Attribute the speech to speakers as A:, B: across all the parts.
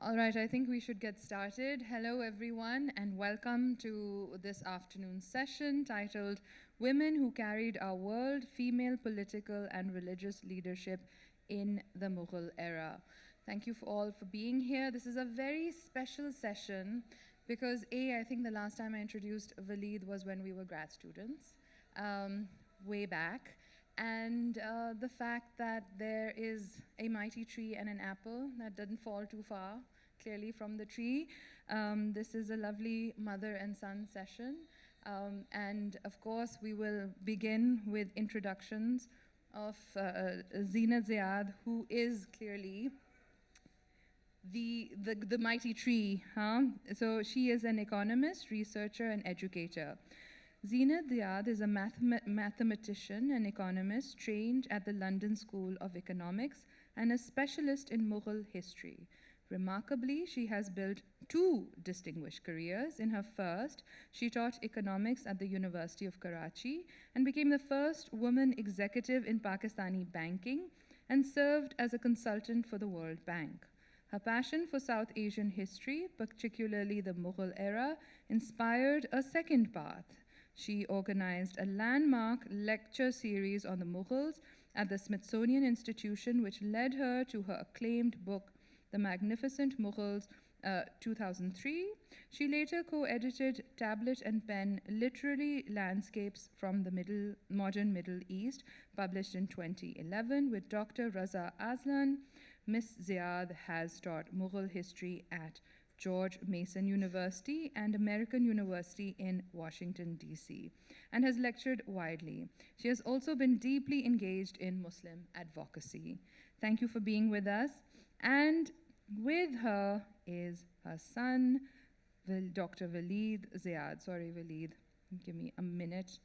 A: All right, I think we should get started. Hello, everyone, and welcome to this afternoon's session titled Women Who Carried Our World, Female Political and Religious Leadership in the Mughal Era. Thank you all for being here. This is a very special session because, I think the last time I introduced Waleed was when we were grad students, way back. And the fact that there is a mighty tree and an apple that didn't fall too far, clearly from the tree. This is a lovely mother and son session. And of course, we will begin with introductions of Zeenut Ziad, who is clearly the mighty tree. So she is an economist, researcher, and educator. Zeenut Ziad is a mathematician and economist trained at the London School of Economics and a specialist in Mughal history. Remarkably, she has built two distinguished careers. In her first, she taught economics at the University of Karachi and became the first woman executive in Pakistani banking and served as a consultant for the World Bank. Her passion for South Asian history, particularly the Mughal era, inspired a second path. She organized a landmark lecture series on the Mughals at the Smithsonian Institution, which led her to her acclaimed book, The Magnificent Mughals, 2003. She later co-edited Tablet and Pen Literary Landscapes from the Modern Middle East, published in 2011 with Dr. Raza Aslan. Miss Ziad has taught Mughal history at George Mason University and American University in Washington, D.C., and has lectured widely. She has also been deeply engaged in Muslim advocacy. Thank you for being with us. And with her is her son, Dr. Waleed Ziad. Sorry, Waleed, give me a minute.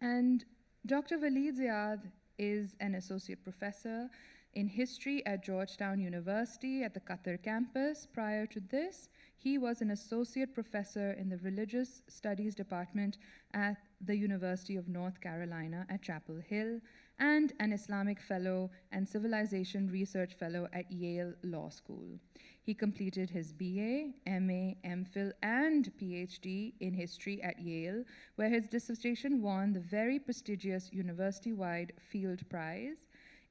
A: And Dr. Waleed Ziad is an associate professor in history at Georgetown University at the Qatar campus. Prior to this, he was an associate professor in the Religious Studies Department at the University of North Carolina at Chapel Hill and an Islamic Fellow and Civilization Research Fellow at Yale Law School. He completed his BA, MA, MPhil, and PhD in history at Yale, where his dissertation won the very prestigious university-wide Field Prize.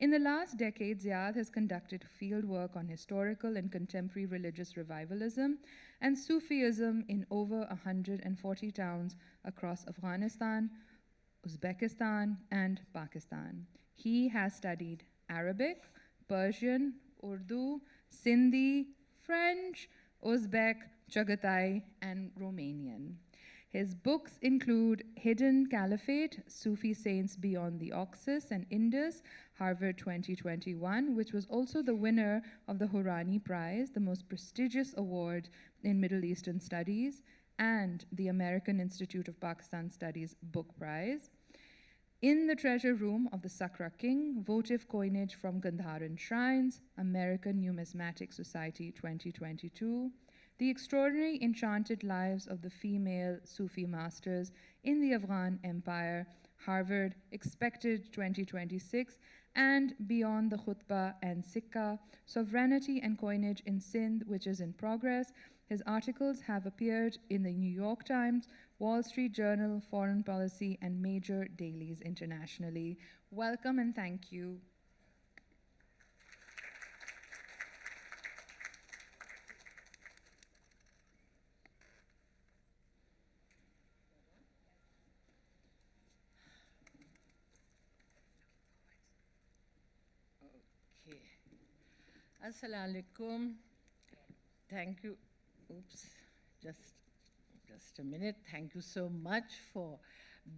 A: In the last decade, Ziad has conducted field work on historical and contemporary religious revivalism and Sufism in over 140 towns across Afghanistan, Uzbekistan, and Pakistan. He has studied Arabic, Persian, Urdu, Sindhi, French, Uzbek, Chagatai, and Romanian. His books include Hidden Caliphate, Sufi Saints Beyond the Oxus and Indus, Harvard 2021, which was also the winner of the Hourani Prize, the most prestigious award in Middle Eastern Studies, and the American Institute of Pakistan Studies Book Prize. In the Treasure Room of the Sakra King, Votive Coinage from Gandharan Shrines, American Numismatic Society 2022, The Extraordinary Enchanted Lives of the Female Sufi Masters in the Afghan Empire, Harvard Expected 2026, and Beyond the Khutbah and Sikka, Sovereignty and Coinage in Sindh, which is in progress. His articles have appeared in the New York Times, Wall Street Journal, Foreign Policy, and major dailies internationally. Welcome and thank you.
B: Assalamu alaikum. Thank you. Oops, just a minute. Thank you so much for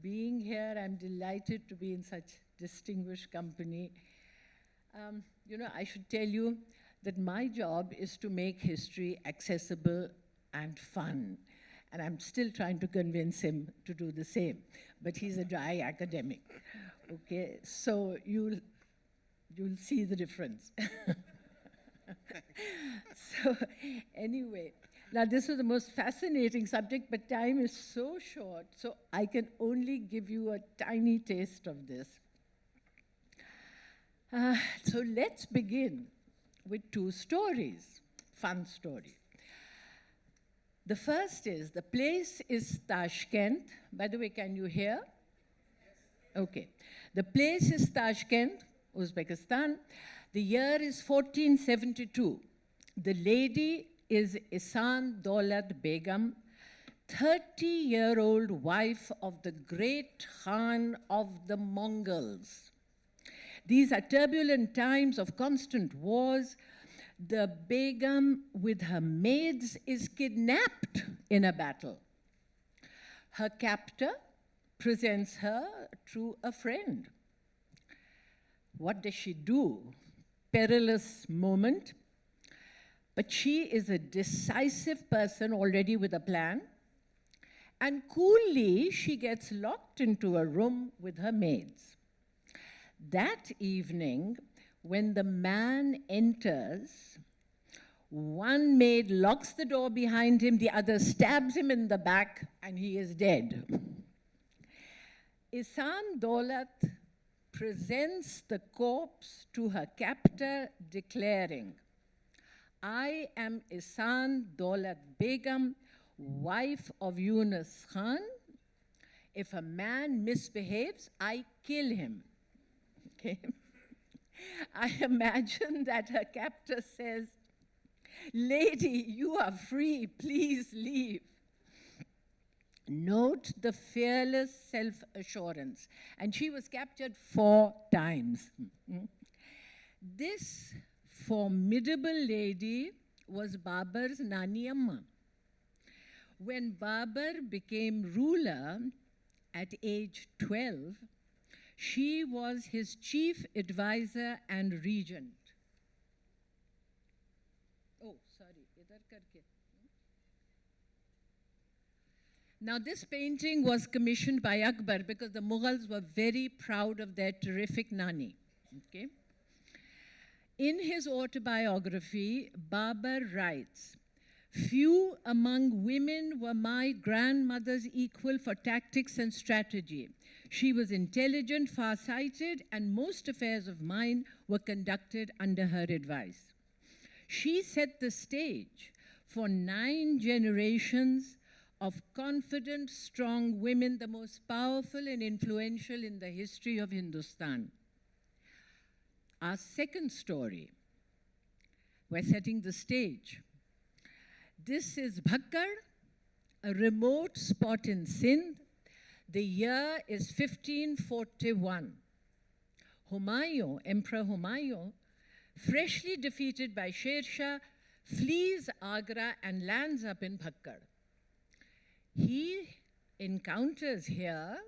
B: being here. I'm delighted to be in such distinguished company. I should tell you that my job is to make history accessible and fun. And I'm still trying to convince him to do the same. But he's a dry academic. Okay, so you'll see the difference. So anyway, now this was the most fascinating subject, but time is so short, so I can only give you a tiny taste of this. So let's begin with two stories, fun stories. The first is, the place is Tashkent. By the way, can you hear? Okay. The place is Tashkent, Uzbekistan. The year is 1472. The lady is Ihsan Daulat Begum, 30-year-old wife of the great Khan of the Mongols. These are turbulent times of constant wars. The Begum with her maids is kidnapped in a battle. Her captor presents her to a friend. What does she do? Perilous moment. But she is a decisive person already with a plan. And coolly, she gets locked into a room with her maids. That evening, when the man enters, one maid locks the door behind him, the other stabs him in the back, and he is dead. Ihsan Daulat presents the corpse to her captor, declaring, "I am Ihsan Daulat Begum, wife of Yunus Khan. If a man misbehaves, I kill him." Okay. I imagine that her captor says, "Lady, you are free, please leave." Note the fearless self-assurance. And she was captured 4 times. This formidable lady was Babur's Nani Amma. When Babur became ruler at age 12, she was his chief advisor and regent. Oh, sorry. Now, this painting was commissioned by Akbar because the Mughals were very proud of their terrific Nani. Okay? In his autobiography, Babur writes, "Few among women were my grandmother's equal for tactics and strategy. She was intelligent, far-sighted, and most affairs of mine were conducted under her advice. She set the stage for 9 generations of confident, strong women, the most powerful and influential in the history of Hindustan." Our second story, we're setting the stage. This is Bhakkar, a remote spot in Sindh. The year is 1541. Humayun, Emperor Humayun, freshly defeated by Sher Shah, flees Agra and lands up in Bhakkar. He encounters here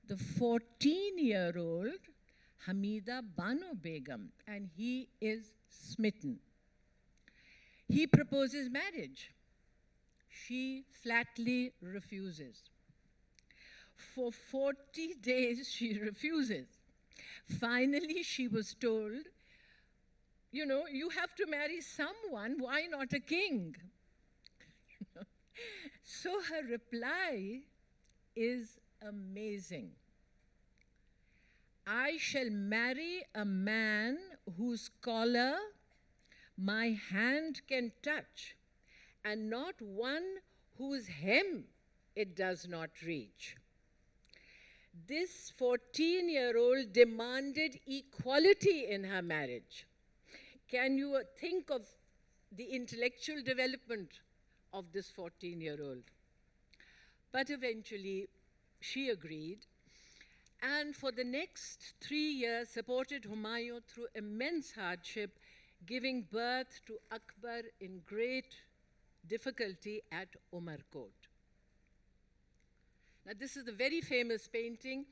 B: the 14-year-old Hamida Banu Begum, and he is smitten. He proposes marriage. She flatly refuses. For 40 days, she refuses. Finally, she was told, "You know, you have to marry someone, why not a king?" So her reply is amazing. "I shall marry a man whose collar my hand can touch, and not one whose hem it does not reach." This 14-year-old demanded equality in her marriage. Can you think of the intellectual development of this 14-year-old? But eventually, she agreed, and for the next 3 years supported Humayun through immense hardship, giving birth to Akbar in great difficulty at Umarkot. Now, this is a very famous painting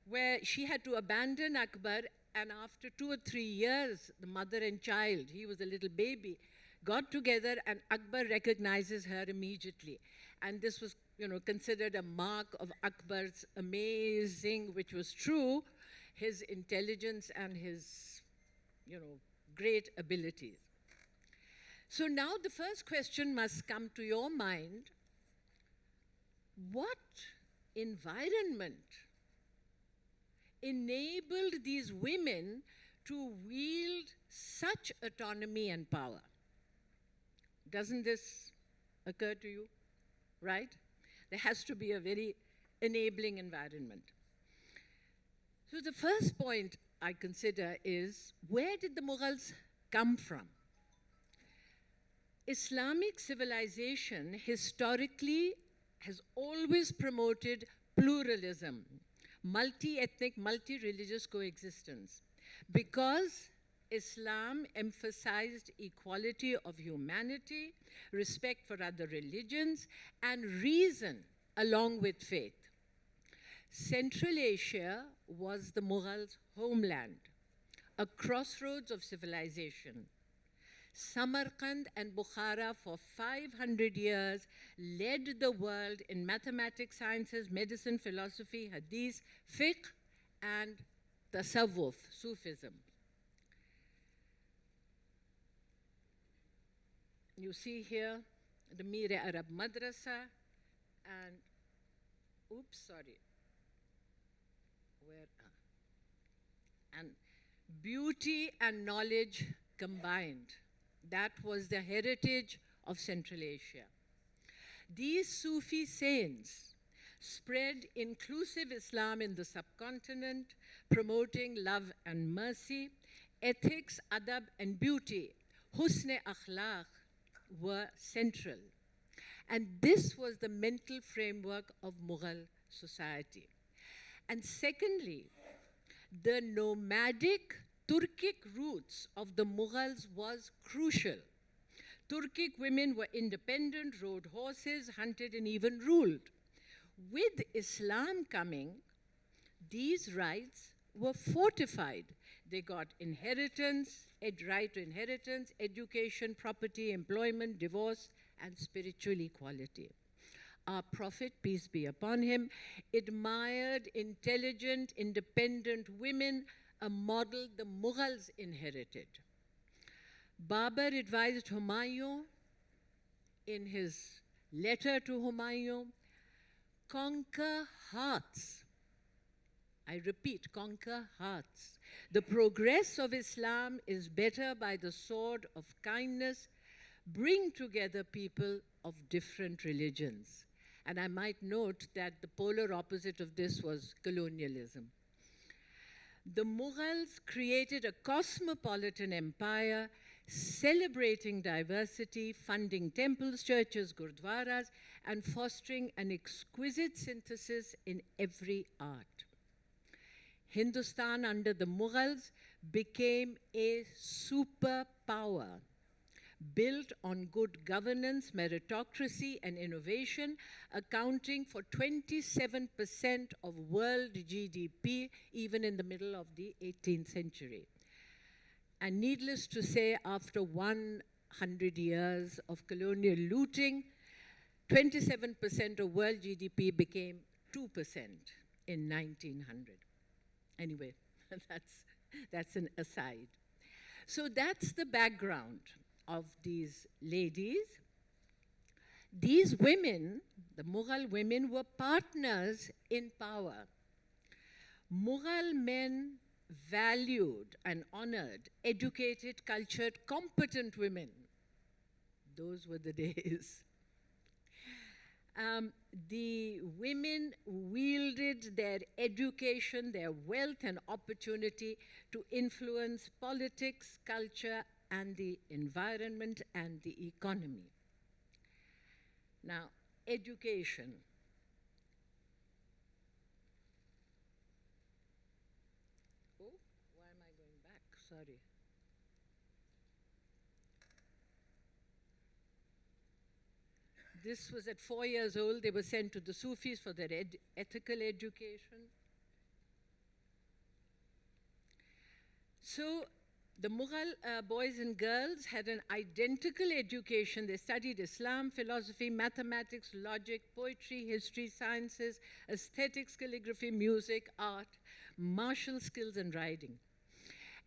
B: where she had to abandon Akbar, and after 2 or 3 years, the mother and child, he was a little baby, got together, and Akbar recognizes her immediately. And this was, considered a mark of Akbar's amazing, which was true, his intelligence and his, great abilities. So now the first question must come to your mind: what environment enabled these women to wield such autonomy and power? Doesn't this occur to you? Right? There has to be a very enabling environment. So the first point I consider is, where did the Mughals come from? Islamic civilization historically has always promoted pluralism, multi-ethnic, multi-religious coexistence, because Islam emphasized equality of humanity, respect for other religions, and reason along with faith. Central Asia was the Mughals' homeland, a crossroads of civilization. Samarkand and Bukhara for 500 years led the world in mathematics, sciences, medicine, philosophy, hadith, fiqh, and tasawwuf, Sufism. You see here the Mir Arab Madrasa and, oops, sorry, and beauty and knowledge combined. That was the heritage of Central Asia. These Sufi saints spread inclusive Islam in the subcontinent, promoting love and mercy, ethics, adab, and beauty. Husn-e akhlaq were central. And this was the mental framework of Mughal society. And secondly, the nomadic Turkic roots of the Mughals was crucial. Turkic women were independent, rode horses, hunted, and even ruled. With Islam coming, these rights were fortified. They got inheritance, right to inheritance, education, property, employment, divorce, and spiritual equality. Our Prophet, peace be upon him, admired intelligent, independent women, a model the Mughals inherited. Babur advised Humayun in his letter to Humayun, conquer hearts. I repeat, conquer hearts. The progress of Islam is better by the sword of kindness. Bring together people of different religions. And I might note that the polar opposite of this was colonialism. The Mughals created a cosmopolitan empire, celebrating diversity, funding temples, churches, gurdwaras, and fostering an exquisite synthesis in every art. Hindustan under the Mughals became a superpower, built on good governance, meritocracy, and innovation, accounting for 27% of world GDP, even in the middle of the 18th century. And needless to say, after 100 years of colonial looting, 27% of world GDP became 2% in 1900. Anyway, that's an aside. So that's the background of these ladies. These women, the Mughal women, were partners in power. Mughal men valued and honored educated, cultured, competent women. Those were the days. The women wielded their education, their wealth, and opportunity to influence politics, culture, and the environment and the economy. Now, education. Oh, why am I going back? Sorry. This was at 4 years old. They were sent to the Sufis for their ethical education. So the Mughal boys and girls had an identical education. They studied Islam, philosophy, mathematics, logic, poetry, history, sciences, aesthetics, calligraphy, music, art, martial skills, and riding.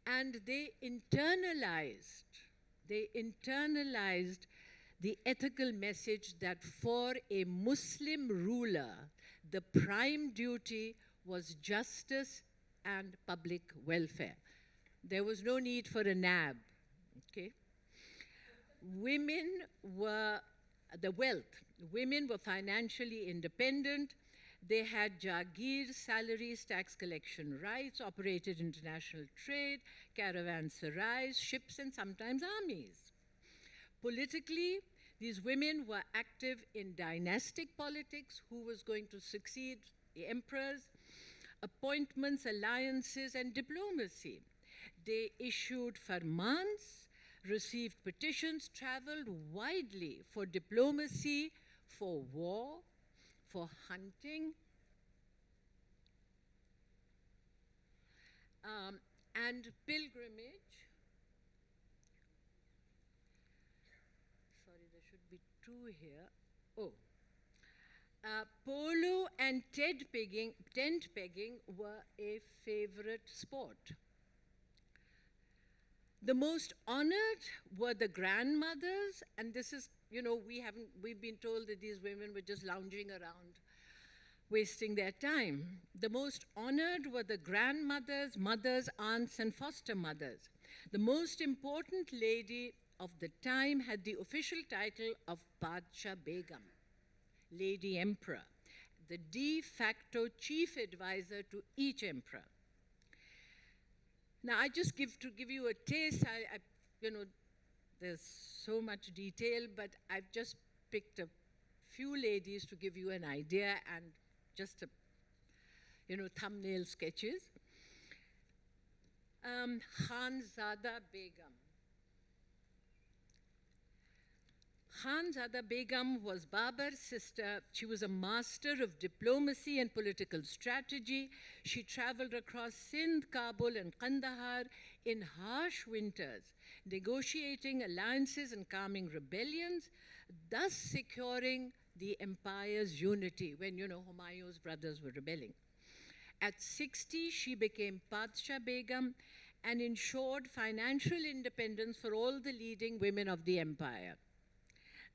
B: And they internalized the ethical message that for a Muslim ruler, the prime duty was justice and public welfare. There was no need for a nab, okay? Women were the wealth. Women were financially independent. They had Jagir, salaries, tax collection rights, operated international trade, caravanserais, ships, and sometimes armies. Politically, these women were active in dynastic politics, who was going to succeed the emperors, appointments, alliances, and diplomacy. They issued farmans, received petitions, traveled widely for diplomacy, for war, for hunting, and pilgrimage. Sorry, there should be two here. Oh. Polo and tent pegging were a favorite sport. The most honored were the grandmothers, and this is, we've been told that these women were just lounging around, wasting their time. The most honored were the grandmothers, mothers, aunts, and foster mothers. The most important lady of the time had the official title of Padshah Begum, Lady Emperor, the de facto chief advisor to each emperor. Now, to give you a taste, there's so much detail, but I've just picked a few ladies to give you an idea and just thumbnail sketches. Khanzada Begum. Khanzada Begum was Babar's sister. She was a master of diplomacy and political strategy. She traveled across Sindh, Kabul, and Kandahar in harsh winters, negotiating alliances and calming rebellions, thus securing the empire's unity when, Humayun's brothers were rebelling. At 60, she became Padshah Begum and ensured financial independence for all the leading women of the empire.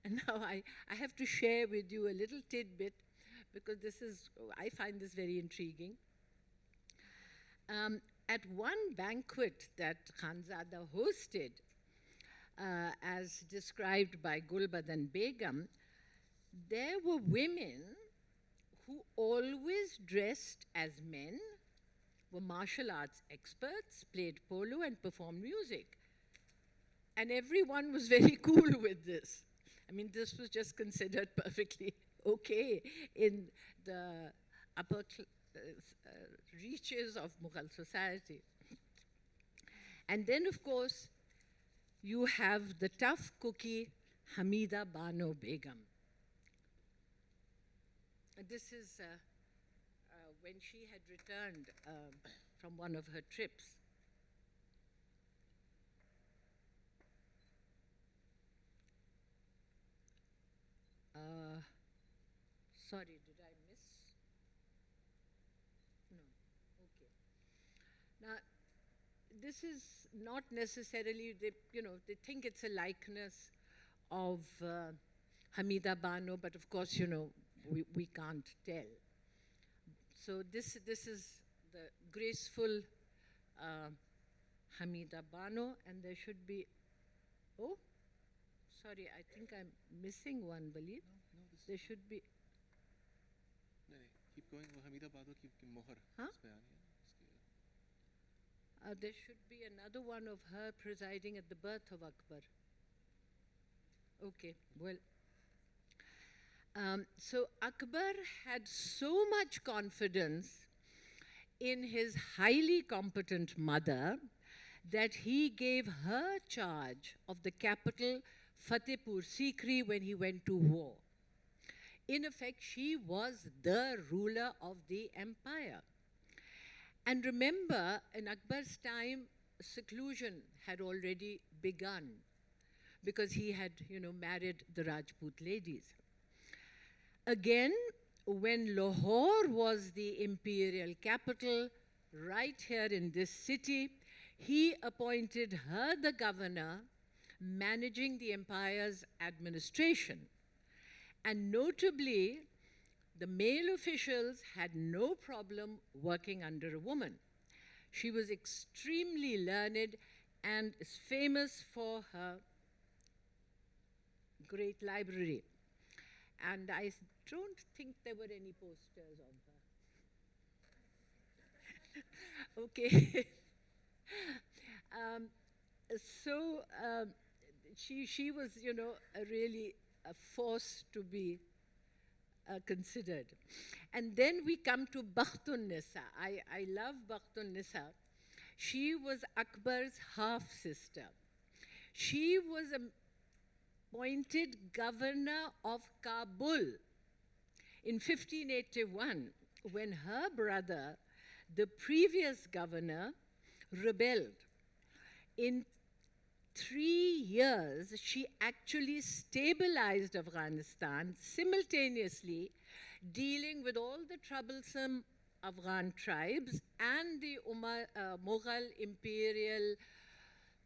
B: And now I have to share with you a little tidbit, because I find this very intriguing. At one banquet that Khanzada hosted, as described by Gulbadan Begum, there were women who always dressed as men, were martial arts experts, played polo, and performed music. And everyone was very cool with this. I mean, this was just considered perfectly okay in the upper reaches of Mughal society. And then, of course, you have the tough cookie, Hamida Bano Begum. And this is when she had returned from one of her trips. Sorry, did I miss? No, okay. Now, this is not necessarily, they think it's a likeness of Hamida Bano, but of course, we can't tell. So this is the graceful Hamida Bano, and there should be, oh, sorry, I think I'm missing one, Waleed.
C: No,
B: there should be.
C: No, keep going. Hamida Bado ki mohar.
B: Huh? There should be another one of her presiding at the birth of Akbar. Okay, well. So Akbar had so much confidence in his highly competent mother that he gave her charge of the capital Fatehpur Sikri when he went to war. In effect, she was the ruler of the empire. And remember, in Akbar's time, seclusion had already begun because he had, married the Rajput ladies. Again, when Lahore was the imperial capital, right here in this city, he appointed her the governor, managing the empire's administration. And notably, the male officials had no problem working under a woman. She was extremely learned and is famous for her great library. And I don't think there were any posters of her. Okay. um, so she was, you know, really a force to be considered. And then we come to Bakhtun Nisa. I love Bakhtun Nisa. She was Akbar's half-sister. She was appointed governor of Kabul in 1581 when her brother, the previous governor, rebelled. In 3 years, she actually stabilized Afghanistan, simultaneously dealing with all the troublesome Afghan tribes and the Mughal imperial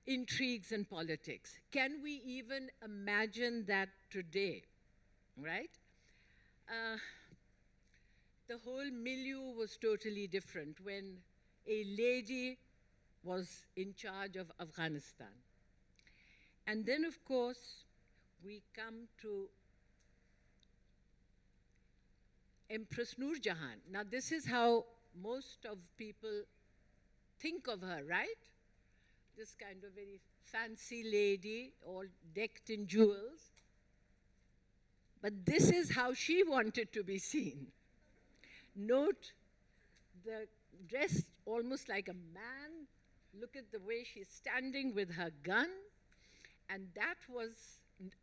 B: intrigues and politics. Can we even imagine that today, right? The whole milieu was totally different when a lady was in charge of Afghanistan. And then, of course, we come to Empress Noor Jahan. Now, this is how most of people think of her, right? This kind of very fancy lady, all decked in jewels. But this is how she wanted to be seen. Note the dress almost like a man. Look at the way she's standing with her gun. And that was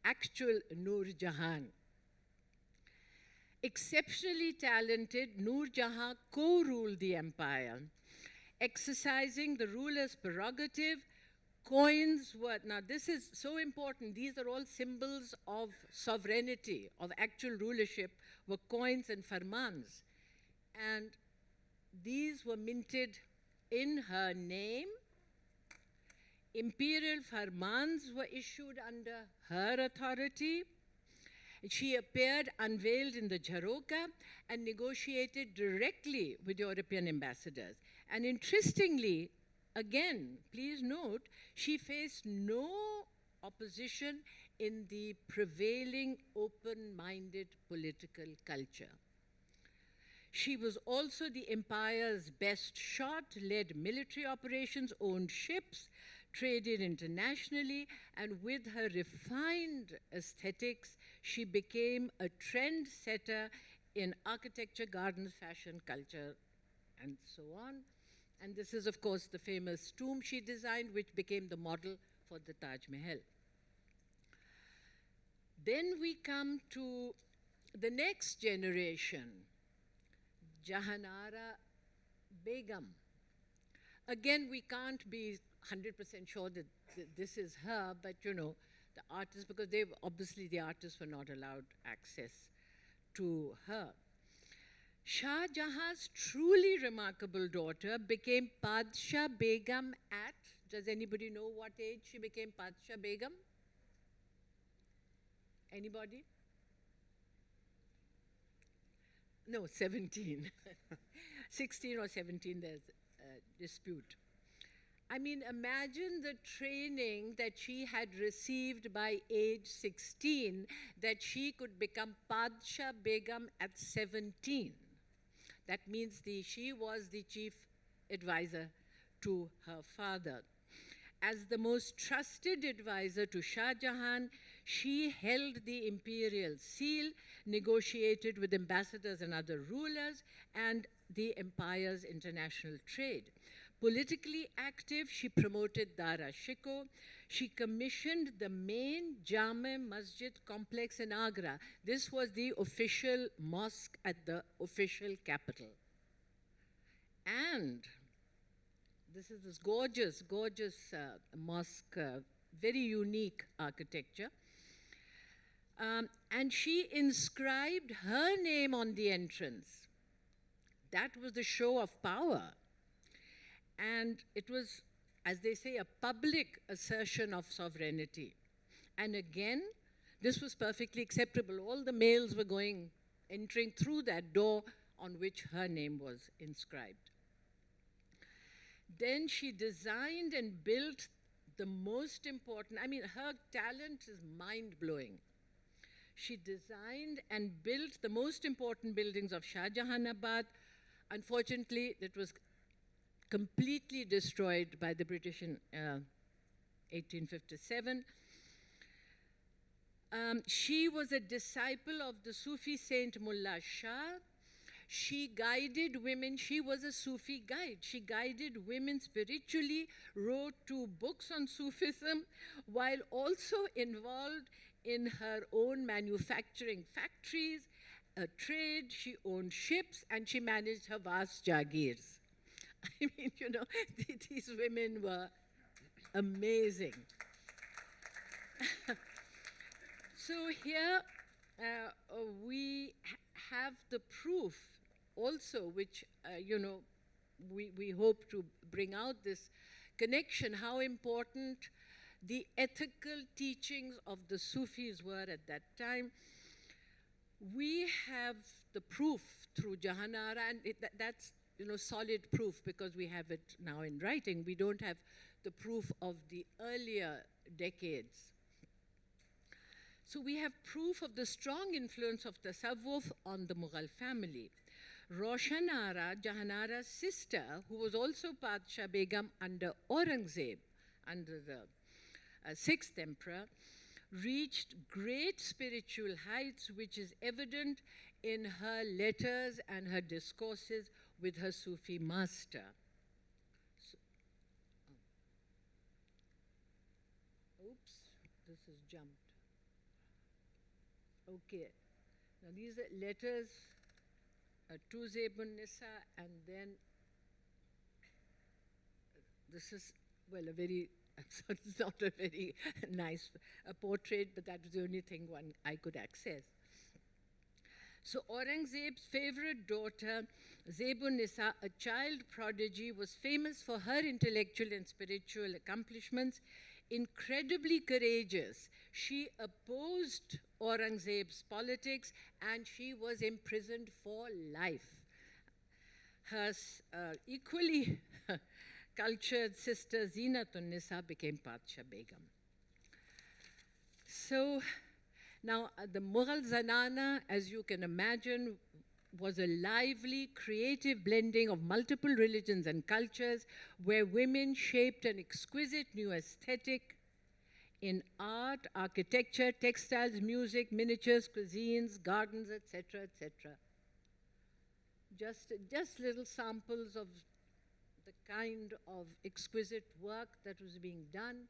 B: actual Noor Jahan. Exceptionally talented, Noor Jahan co-ruled the empire, exercising the ruler's prerogative. Coins were, now this is so important, these are all symbols of sovereignty, of actual rulership, were coins and farmans. And these were minted in her name. Imperial farmans were issued under her authority. She appeared unveiled in the Jharoka and negotiated directly with European ambassadors. And interestingly, again, please note, she faced no opposition in the prevailing open-minded political culture. She was also the empire's best shot, led military operations, owned ships, traded internationally, and with her refined aesthetics, she became a trendsetter in architecture, gardens, fashion, culture, and so on. And this is, of course, the famous tomb she designed, which became the model for the Taj Mahal. Then we come to the next generation, Jahanara Begum. Again, we can't be 100% sure that this is her, but you know, the artists, because obviously the artists were not allowed access to her. Shah Jahan's truly remarkable daughter became Padshah Begum at, does anybody know what age she became Padshah Begum? Anybody? No, 17. 16 or 17, there's a dispute. I mean, imagine the training that she had received by age 16, that she could become Padshah Begum at 17. That means she was the chief advisor to her father. As the most trusted advisor to Shah Jahan, she held the imperial seal, negotiated with ambassadors and other rulers, and the empire's international trade. Politically active, she promoted Dara Shikoh. She commissioned the main Jame Masjid complex in Agra. This was the official mosque at the official capital. And this is this gorgeous, gorgeous mosque, very unique architecture. And she inscribed her name on the entrance. That was the show of power. And it was, as they say, a public assertion of sovereignty. And again, this was perfectly acceptable. All the males were entering through that door on which her name was inscribed. Then she designed and built the most important, I mean, her talent is mind-blowing. She designed and built the most important buildings of Shah Jahanabad. Unfortunately, it was completely destroyed by the British in 1857. She was a disciple of the Sufi saint Mullah Shah. She guided women, she was a Sufi guide. She guided women spiritually, wrote 2 books on Sufism, while also involved in her own manufacturing factories, a trade. She owned ships, and she managed her vast jagirs. I mean, you know, these women were amazing. So here we have the proof also, which, you know, we hope to bring out this connection, how important the ethical teachings of the Sufis were at that time. We have the proof through Jahanara, and that's, you know, solid proof because we have it now in writing. We don't have the proof of the earlier decades. So we have proof of the strong influence of Tasawwuf on the Mughal family. Roshanara, Jahanara's sister, who was also Padshah Begum under Aurangzeb, under the 6th emperor, reached great spiritual heights, which is evident in her letters and her discourses with her Sufi master. So, oops, this has jumped. Okay, now these are letters to Zebun Nisa, and then this is, well, a very, it's not a very nice portrait, but that was the only thing I could access. So Aurangzeb's favorite daughter, Zebun Nisa, a child prodigy, was famous for her intellectual and spiritual accomplishments. Incredibly courageous, she opposed Aurangzeb's politics, and she was imprisoned for life. Her equally cultured sister Zeenut Nisa became Padshah Begum. So now the Mughal Zanana, as you can imagine, was a lively, creative blending of multiple religions and cultures where women shaped an exquisite new aesthetic in art, architecture, textiles, music, miniatures, cuisines, gardens, etc., etc. Just little samples of the kind of exquisite work that was being done.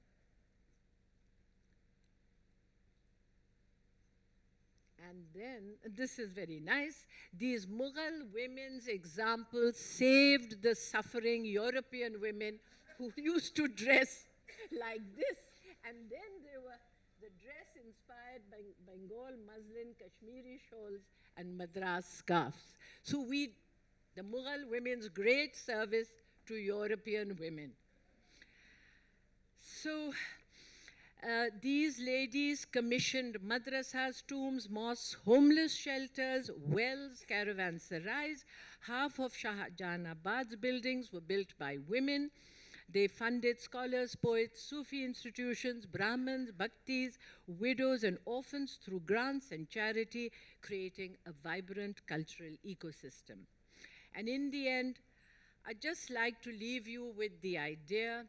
B: And then, this is very nice, these Mughal women's examples saved the suffering European women who used to dress like this. And then they were the dress inspired by Bengal muslin, Kashmiri shawls, and Madras scarves. So the Mughal women's great service to European women. So these ladies commissioned madrasas, tombs, mosques, homeless shelters, wells, caravanserais. Half of Shah Jahanabad's buildings were built by women. They funded scholars, poets, Sufi institutions, Brahmins, Bhaktis, widows, and orphans through grants and charity, creating a vibrant cultural ecosystem. And in the end, I'd just like to leave you with the idea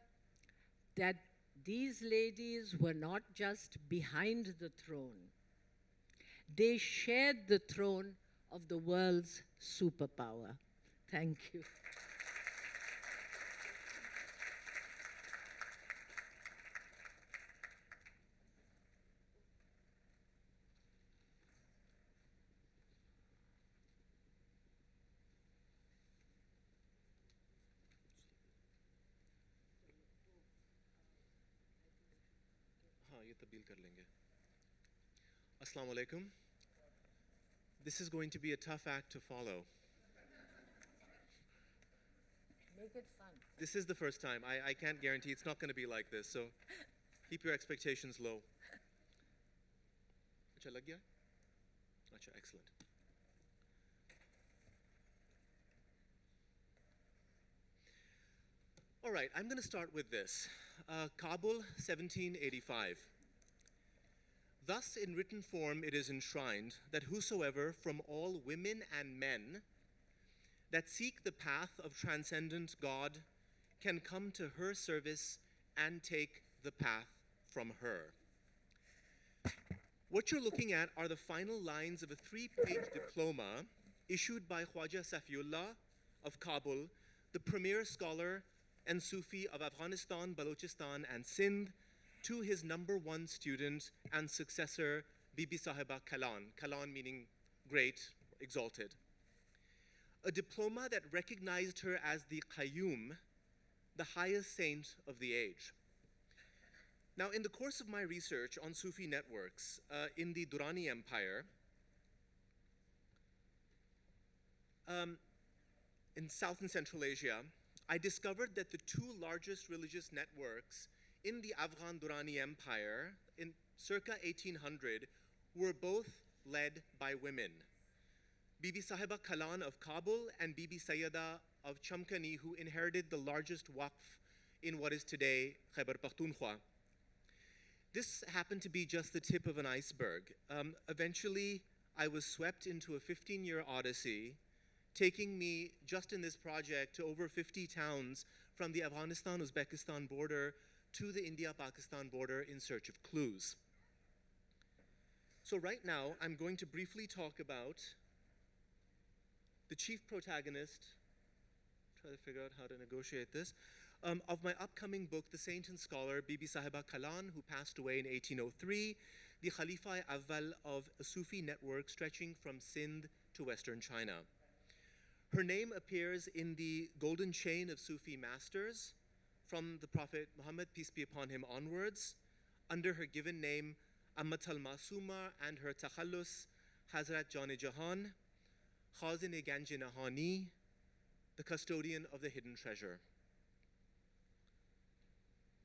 B: that these ladies were not just behind the throne. They shared the throne of the world's superpower. Thank you.
C: Assalamu alaikum. This is going to be a tough act to follow.
B: Make it fun.
C: This is the first time. I can't guarantee it's not going to be like this, so keep your expectations low. Acha lag gaya? Acha, excellent. All right, I'm going to start with this. Kabul, 1785. Thus, in written form, it is enshrined that whosoever from all women and men that seek the path of transcendent God can come to her service and take the path from her. What you're looking at are the final lines of a 3-page diploma issued by Khwaja Safiullah of Kabul, the premier scholar and Sufi of Afghanistan, Balochistan, and Sindh, to his #1 student and successor, Bibi Sahiba Kalan. Kalan meaning great, exalted. A diploma that recognized her as the Qayyum, the highest saint of the age. Now, in the course of my research on Sufi networks in the Durrani Empire, in South and Central Asia, I discovered that the 2 largest religious networks in the Afghan Durrani Empire in circa 1800 were both led by women. Bibi Sahiba Kalan of Kabul and Bibi Sayyada of Chamkani, who inherited the largest waqf in what is today Khyber Pakhtunkhwa. This happened to be just the tip of an iceberg. Eventually, I was swept into a 15-year odyssey, taking me just in this project to over 50 towns from the Afghanistan-Uzbekistan border to the India-Pakistan border in search of clues. So right now, I'm going to briefly talk about the chief protagonist, try to figure out how to negotiate this, of my upcoming book, The Saint and Scholar, Bibi Sahiba Kalan, who passed away in 1803, the Khalifa Awwal of a Sufi network stretching from Sindh to Western China. Her name appears in the golden chain of Sufi masters from the Prophet Muhammad, peace be upon him, onwards, under her given name, Ammat al-Masuma, and her takhallus, Hazrat Jan-e-Jahan, Khazin-e-Ganj Nahani, the custodian of the hidden treasure.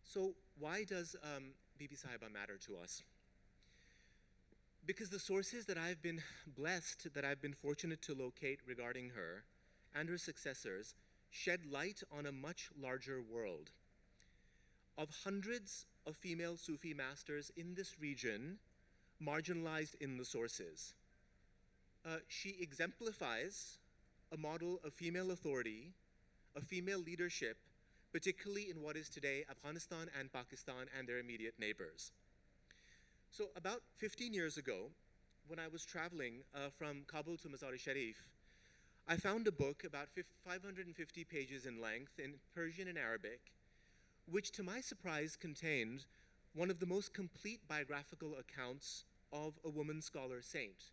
C: So why does Bibi Sahiba matter to us? Because the sources that I've been blessed, that I've been fortunate to locate regarding her and her successors, shed light on a much larger world of hundreds of female Sufi masters in this region, marginalized in the sources. She exemplifies a model of female authority, of female leadership, particularly in what is today Afghanistan and Pakistan and their immediate neighbors. So about 15 years ago, when I was traveling from Kabul to Mazar-e-Sharif, I found a book about 550 pages in length in Persian and Arabic, which to my surprise contained one of the most complete biographical accounts of a woman scholar saint.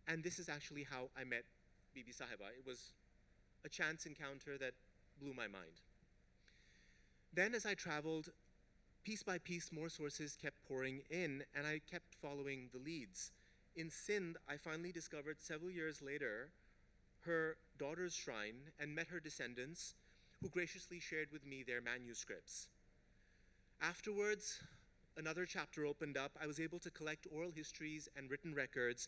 C: And this is actually how I met Bibi Sahiba. It was a chance encounter that blew my mind. Then as I traveled, piece by piece, more sources kept pouring in, and I kept following the leads. In Sindh, I finally discovered several years later her daughter's shrine and met her descendants, who graciously shared with me their manuscripts. Afterwards, another chapter opened up. I was able to collect oral histories and written records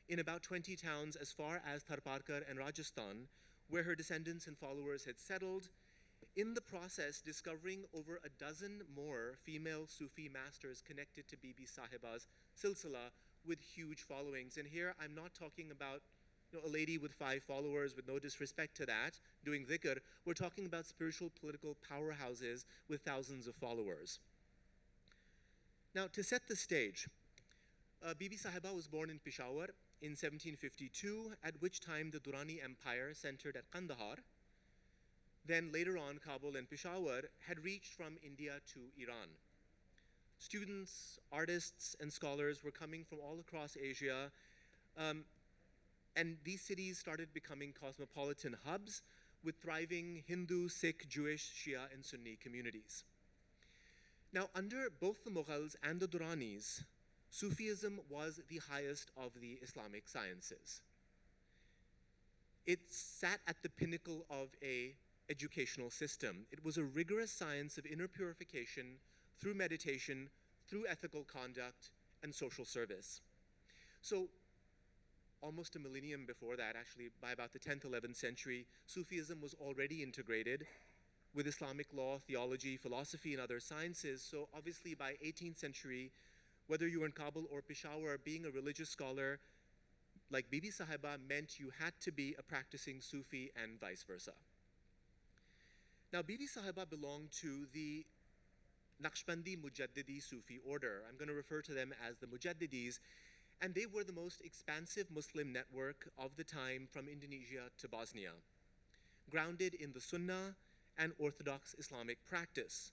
C: in about 20 towns as far as Tharparkar and Rajasthan, where her descendants and followers had settled, in the process discovering over a dozen more female Sufi masters connected to Bibi Sahiba's silsila with huge followings. And here I'm not talking about a lady with 5 followers, with no disrespect to that, doing dhikr. We're talking about spiritual political powerhouses with thousands of followers. Now, to set the stage, Bibi Sahiba was born in Peshawar in 1752, at which time the Durrani Empire centered at Kandahar. Then later on, Kabul and Peshawar had reached from India to Iran. Students, artists, and scholars were coming from all across Asia, and these cities started becoming cosmopolitan hubs with thriving Hindu, Sikh, Jewish, Shia, and Sunni communities. Now, under both the Mughals and the Durranis, Sufism was the highest of the Islamic sciences. It sat at the pinnacle of an educational system. It was a rigorous science of inner purification through meditation, through ethical conduct, and social service. So, almost a millennium before that, actually, by about the 10th, 11th century, Sufism was already integrated with Islamic law, theology, philosophy, and other sciences. So obviously by 18th century, whether you were in Kabul or Peshawar, being a religious scholar like Bibi Sahiba meant you had to be a practicing Sufi and vice versa. Now, Bibi Sahiba belonged to the Naqshbandi Mujaddidi Sufi order. I'm going to refer to them as the Mujaddidis, and they were the most expansive Muslim network of the time from Indonesia to Bosnia, grounded in the Sunnah and Orthodox Islamic practice.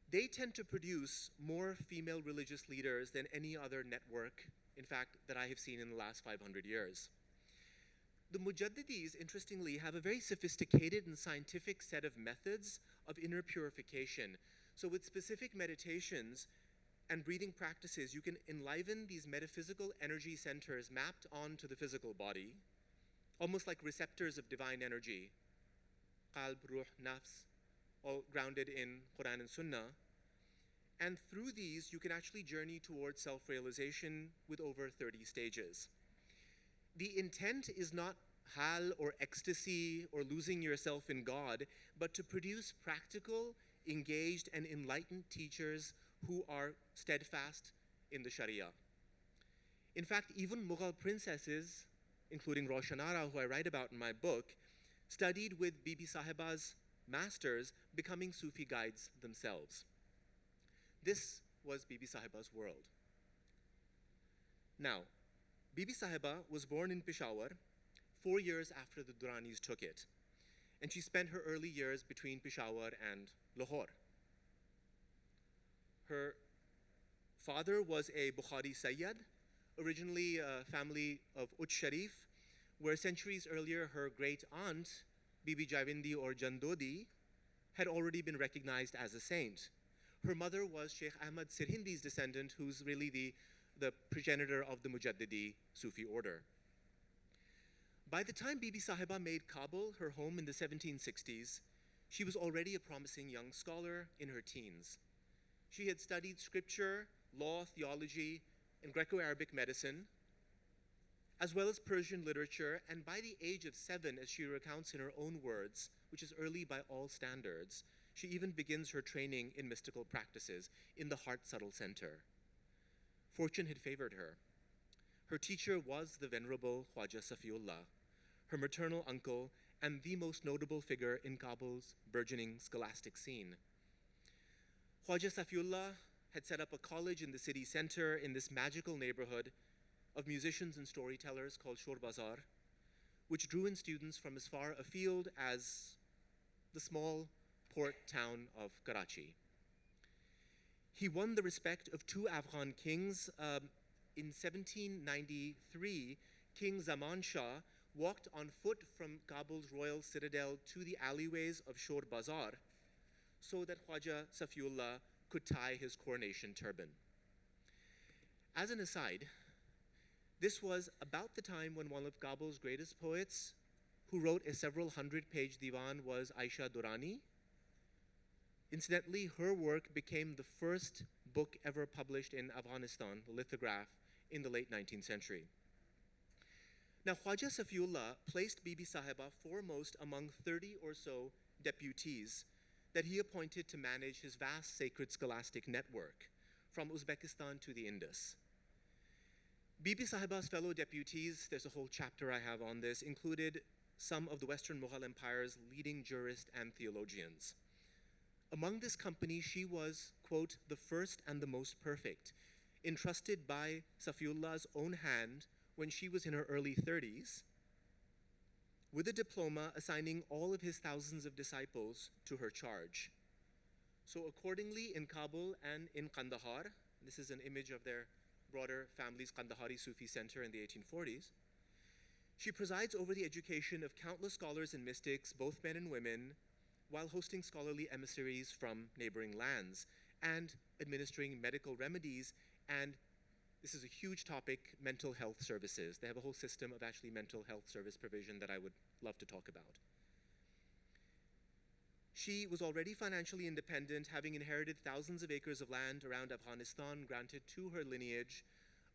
C: They tend to produce more female religious leaders than any other network, in fact, that I have seen in the last 500 years. The Mujaddidis, interestingly, have a very sophisticated and scientific set of methods of inner purification. So with specific meditations and breathing practices, you can enliven these metaphysical energy centers mapped onto the physical body, almost like receptors of divine energy, qalb, ruh, nafs, all grounded in Quran and Sunnah. And through these, you can actually journey towards self-realization with over 30 stages. The intent is not hal or ecstasy or losing yourself in God, but to produce practical, engaged, and enlightened teachers who are steadfast in the Sharia. In fact, even Mughal princesses, including Roshanara, who I write about in my book, studied with Bibi Sahiba's masters, becoming Sufi guides themselves. This was Bibi Sahiba's world. Now, Bibi Sahiba was born in Peshawar 4 years after the Duranis took it, and she spent her early years between Peshawar and Lahore. Her father was a Bukhari Sayyad, originally a family of Uch Sharif, where centuries earlier her great aunt, Bibi Javindi or Jandodi, had already been recognized as a saint. Her mother was Sheikh Ahmad Sirhindi's descendant, who's really the progenitor of the Mujaddidi Sufi order. By the time Bibi Sahiba made Kabul her home in the 1760s, she was already a promising young scholar in her teens. She had studied scripture, law, theology, and Greco-Arabic medicine, as well as Persian literature, and by the age of 7, as she recounts in her own words, which is early by all standards, she even begins her training in mystical practices in the Heart Subtle Center. Fortune had favored her. Her teacher was the venerable Khwaja Safiullah, her maternal uncle, and the most notable figure in Kabul's burgeoning scholastic scene. Khwaja Safiullah had set up a college in the city center in this magical neighborhood of musicians and storytellers called Shor Bazar, which drew in students from as far afield as the small port town of Karachi. He won the respect of 2 Afghan kings. In 1793, King Zaman Shah walked on foot from Kabul's royal citadel to the alleyways of Shor Bazar so that Khwaja Safiullah could tie his coronation turban. As an aside, this was about the time when one of Kabul's greatest poets, who wrote a several hundred-page divan, was Aisha Durrani. Incidentally, her work became the first book ever published in Afghanistan, the lithograph, in the late 19th century. Now, Khwaja Safiullah placed Bibi Sahiba foremost among 30 or so deputies that he appointed to manage his vast sacred scholastic network from Uzbekistan to the Indus. Bibi Sahiba's fellow deputies, there's a whole chapter I have on this, included some of the Western Mughal Empire's leading jurists and theologians. Among this company, she was, quote, the first and the most perfect, entrusted by Safiullah's own hand when she was in her early 30s, with a diploma assigning all of his thousands of disciples to her charge. So accordingly, in Kabul and in Kandahar, this is an image of their broader family's Kandahari Sufi center in the 1840s, she presides over the education of countless scholars and mystics, both men and women, while hosting scholarly emissaries from neighboring lands and administering medical remedies and, this is a huge topic, mental health services. They have a whole system of actually mental health service provision that I would love to talk about. She was already financially independent, having inherited thousands of acres of land around Afghanistan granted to her lineage,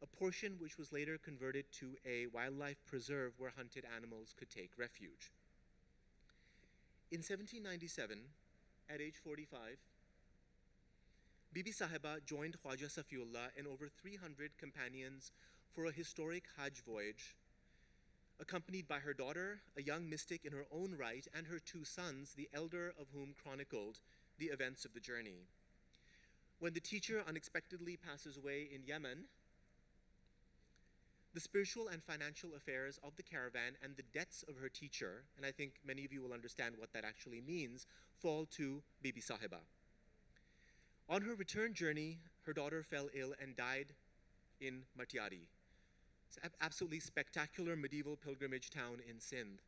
C: a portion which was later converted to a wildlife preserve where hunted animals could take refuge. In 1797, at age 45, Bibi Sahiba joined Khwaja Safiullah and over 300 companions for a historic Hajj voyage, accompanied by her daughter, a young mystic in her own right, and her two sons, the elder of whom chronicled the events of the journey. When the teacher unexpectedly passes away in Yemen, the spiritual and financial affairs of the caravan and the debts of her teacher, and I think many of you will understand what that actually means, fall to Bibi Sahiba. On her return journey, her daughter fell ill and died in Matiari. It's an absolutely spectacular medieval pilgrimage town in Sindh.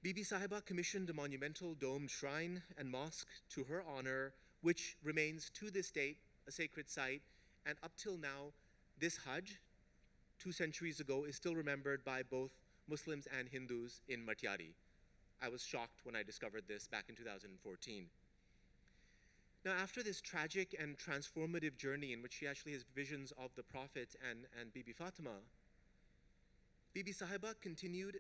C: Bibi Sahiba commissioned a monumental domed shrine and mosque to her honor, which remains to this date a sacred site, and up till now, this Hajj, 2 centuries ago, is still remembered by both Muslims and Hindus in Matiari. I was shocked when I discovered this back in 2014. Now, after this tragic and transformative journey in which she actually has visions of the Prophet and Bibi Fatima, Bibi Sahiba continued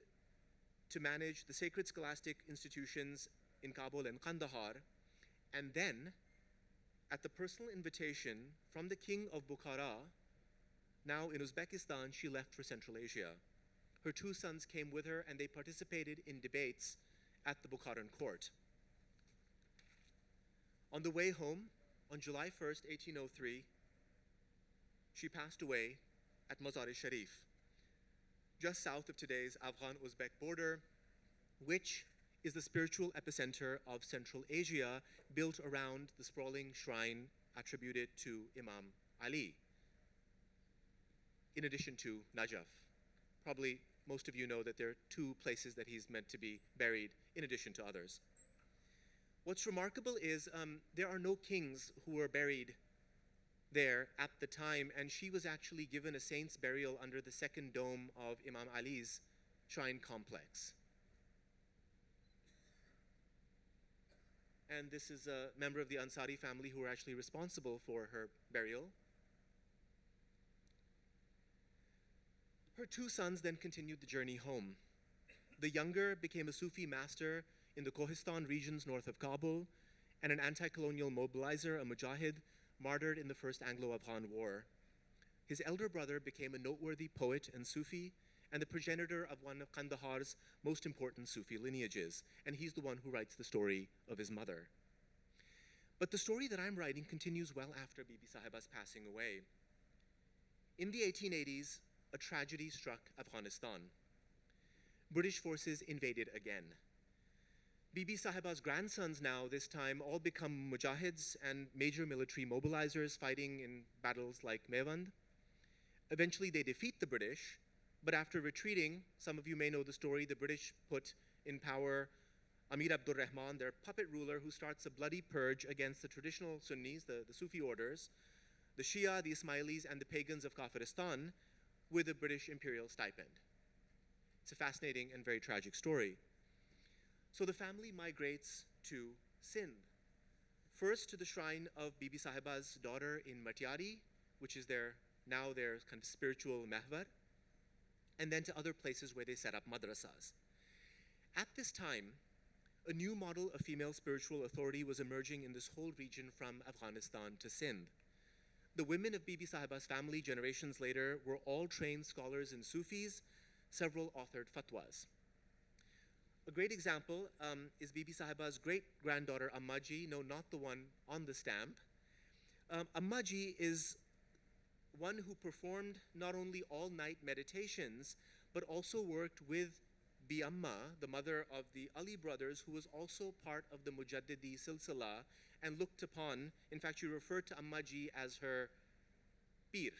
C: to manage the sacred scholastic institutions in Kabul and Kandahar, and then, at the personal invitation from the king of Bukhara, now in Uzbekistan, she left for Central Asia. Her two sons came with her and they participated in debates at the Bukharan court. On the way home, on July 1st, 1803, she passed away at Mazar-e-Sharif, just south of today's Afghan-Uzbek border, which is the spiritual epicenter of Central Asia, built around the sprawling shrine attributed to Imam Ali, in addition to Najaf. Probably most of you know that there are 2 places that he's meant to be buried, in addition to others. What's remarkable is there are no kings who were buried there at the time, and she was actually given a saint's burial under the second dome of Imam Ali's shrine complex. And this is a member of the Ansari family who were actually responsible for her burial. Her 2 sons then continued the journey home. The younger became a Sufi master in the Kohistan regions north of Kabul, and an anti-colonial mobilizer, a mujahid, martyred in the First Anglo-Afghan War. His elder brother became a noteworthy poet and Sufi, and the progenitor of one of Kandahar's most important Sufi lineages, and he's the one who writes the story of his mother. But the story that I'm writing continues well after Bibi Sahiba's passing away. In the 1880s, a tragedy struck Afghanistan. British forces invaded again. Bibi Sahiba's grandsons now, this time, all become mujahids and major military mobilizers fighting in battles like Mewand. Eventually they defeat the British, but after retreating, some of you may know the story, the British put in power Amir Abdur Rahman, their puppet ruler, who starts a bloody purge against the traditional Sunnis, the Sufi orders, the Shia, the Ismailis, and the pagans of Kafiristan, with a British imperial stipend. It's a fascinating and very tragic story. So the family migrates to Sindh, first to the shrine of Bibi Sahiba's daughter in Matiari, which is now their kind of spiritual mahvar, and then to other places where they set up madrasas. At this time, a new model of female spiritual authority was emerging in this whole region from Afghanistan to Sindh. The women of Bibi Sahiba's family generations later were all trained scholars in Sufis. Several authored fatwas. A great example is Bibi Sahiba's great-granddaughter Ammaji, no, not the one on the stamp. Ammaji is one who performed not only all-night meditations, but also worked with Biamma, the mother of the Ali brothers, who was also part of the Mujaddidi Silsila and looked upon, in fact, she referred to Ammaji as her Pir.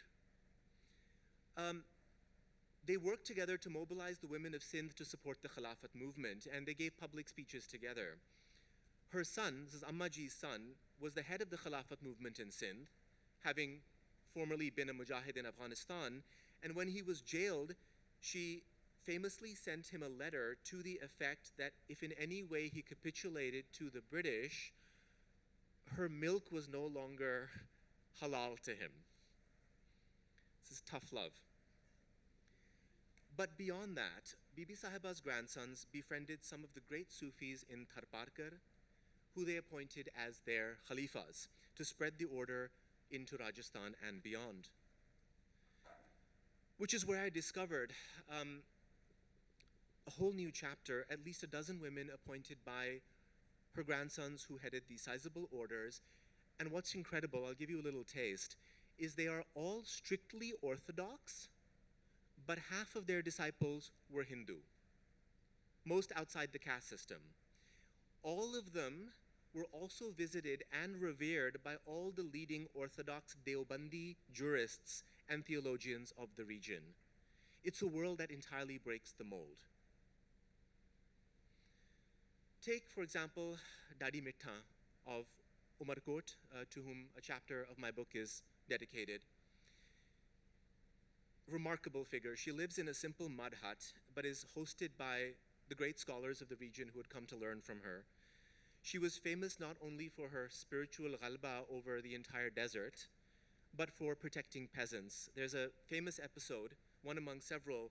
C: They worked together to mobilize the women of Sindh to support the Khilafat movement, and they gave public speeches together. Her son, this is Ammaji's son, was the head of the Khilafat movement in Sindh, having formerly been a mujahid in Afghanistan, and when he was jailed, she famously sent him a letter to the effect that if in any way he capitulated to the British, her milk was no longer halal to him. This is tough love. But beyond that, Bibi Sahiba's grandsons befriended some of the great Sufis in Tharparkar, who they appointed as their Khalifas to spread the order into Rajasthan and beyond. Which is where I discovered a whole new chapter, at least a dozen women appointed by her grandsons who headed these sizable orders. And what's incredible, I'll give you a little taste, is they are all strictly orthodox, but half of their disciples were Hindu, most outside the caste system. All of them were also visited and revered by all the leading Orthodox Deobandi jurists and theologians of the region. It's a world that entirely breaks the mold. Take, for example, Dadi Mittha of Umarkot, to whom a chapter of my book is dedicated. Remarkable figure. She lives in a simple mud hut, but is hosted by the great scholars of the region who had come to learn from her. She was famous not only for her spiritual ghalba over the entire desert, but for protecting peasants. There's a famous episode, one among several,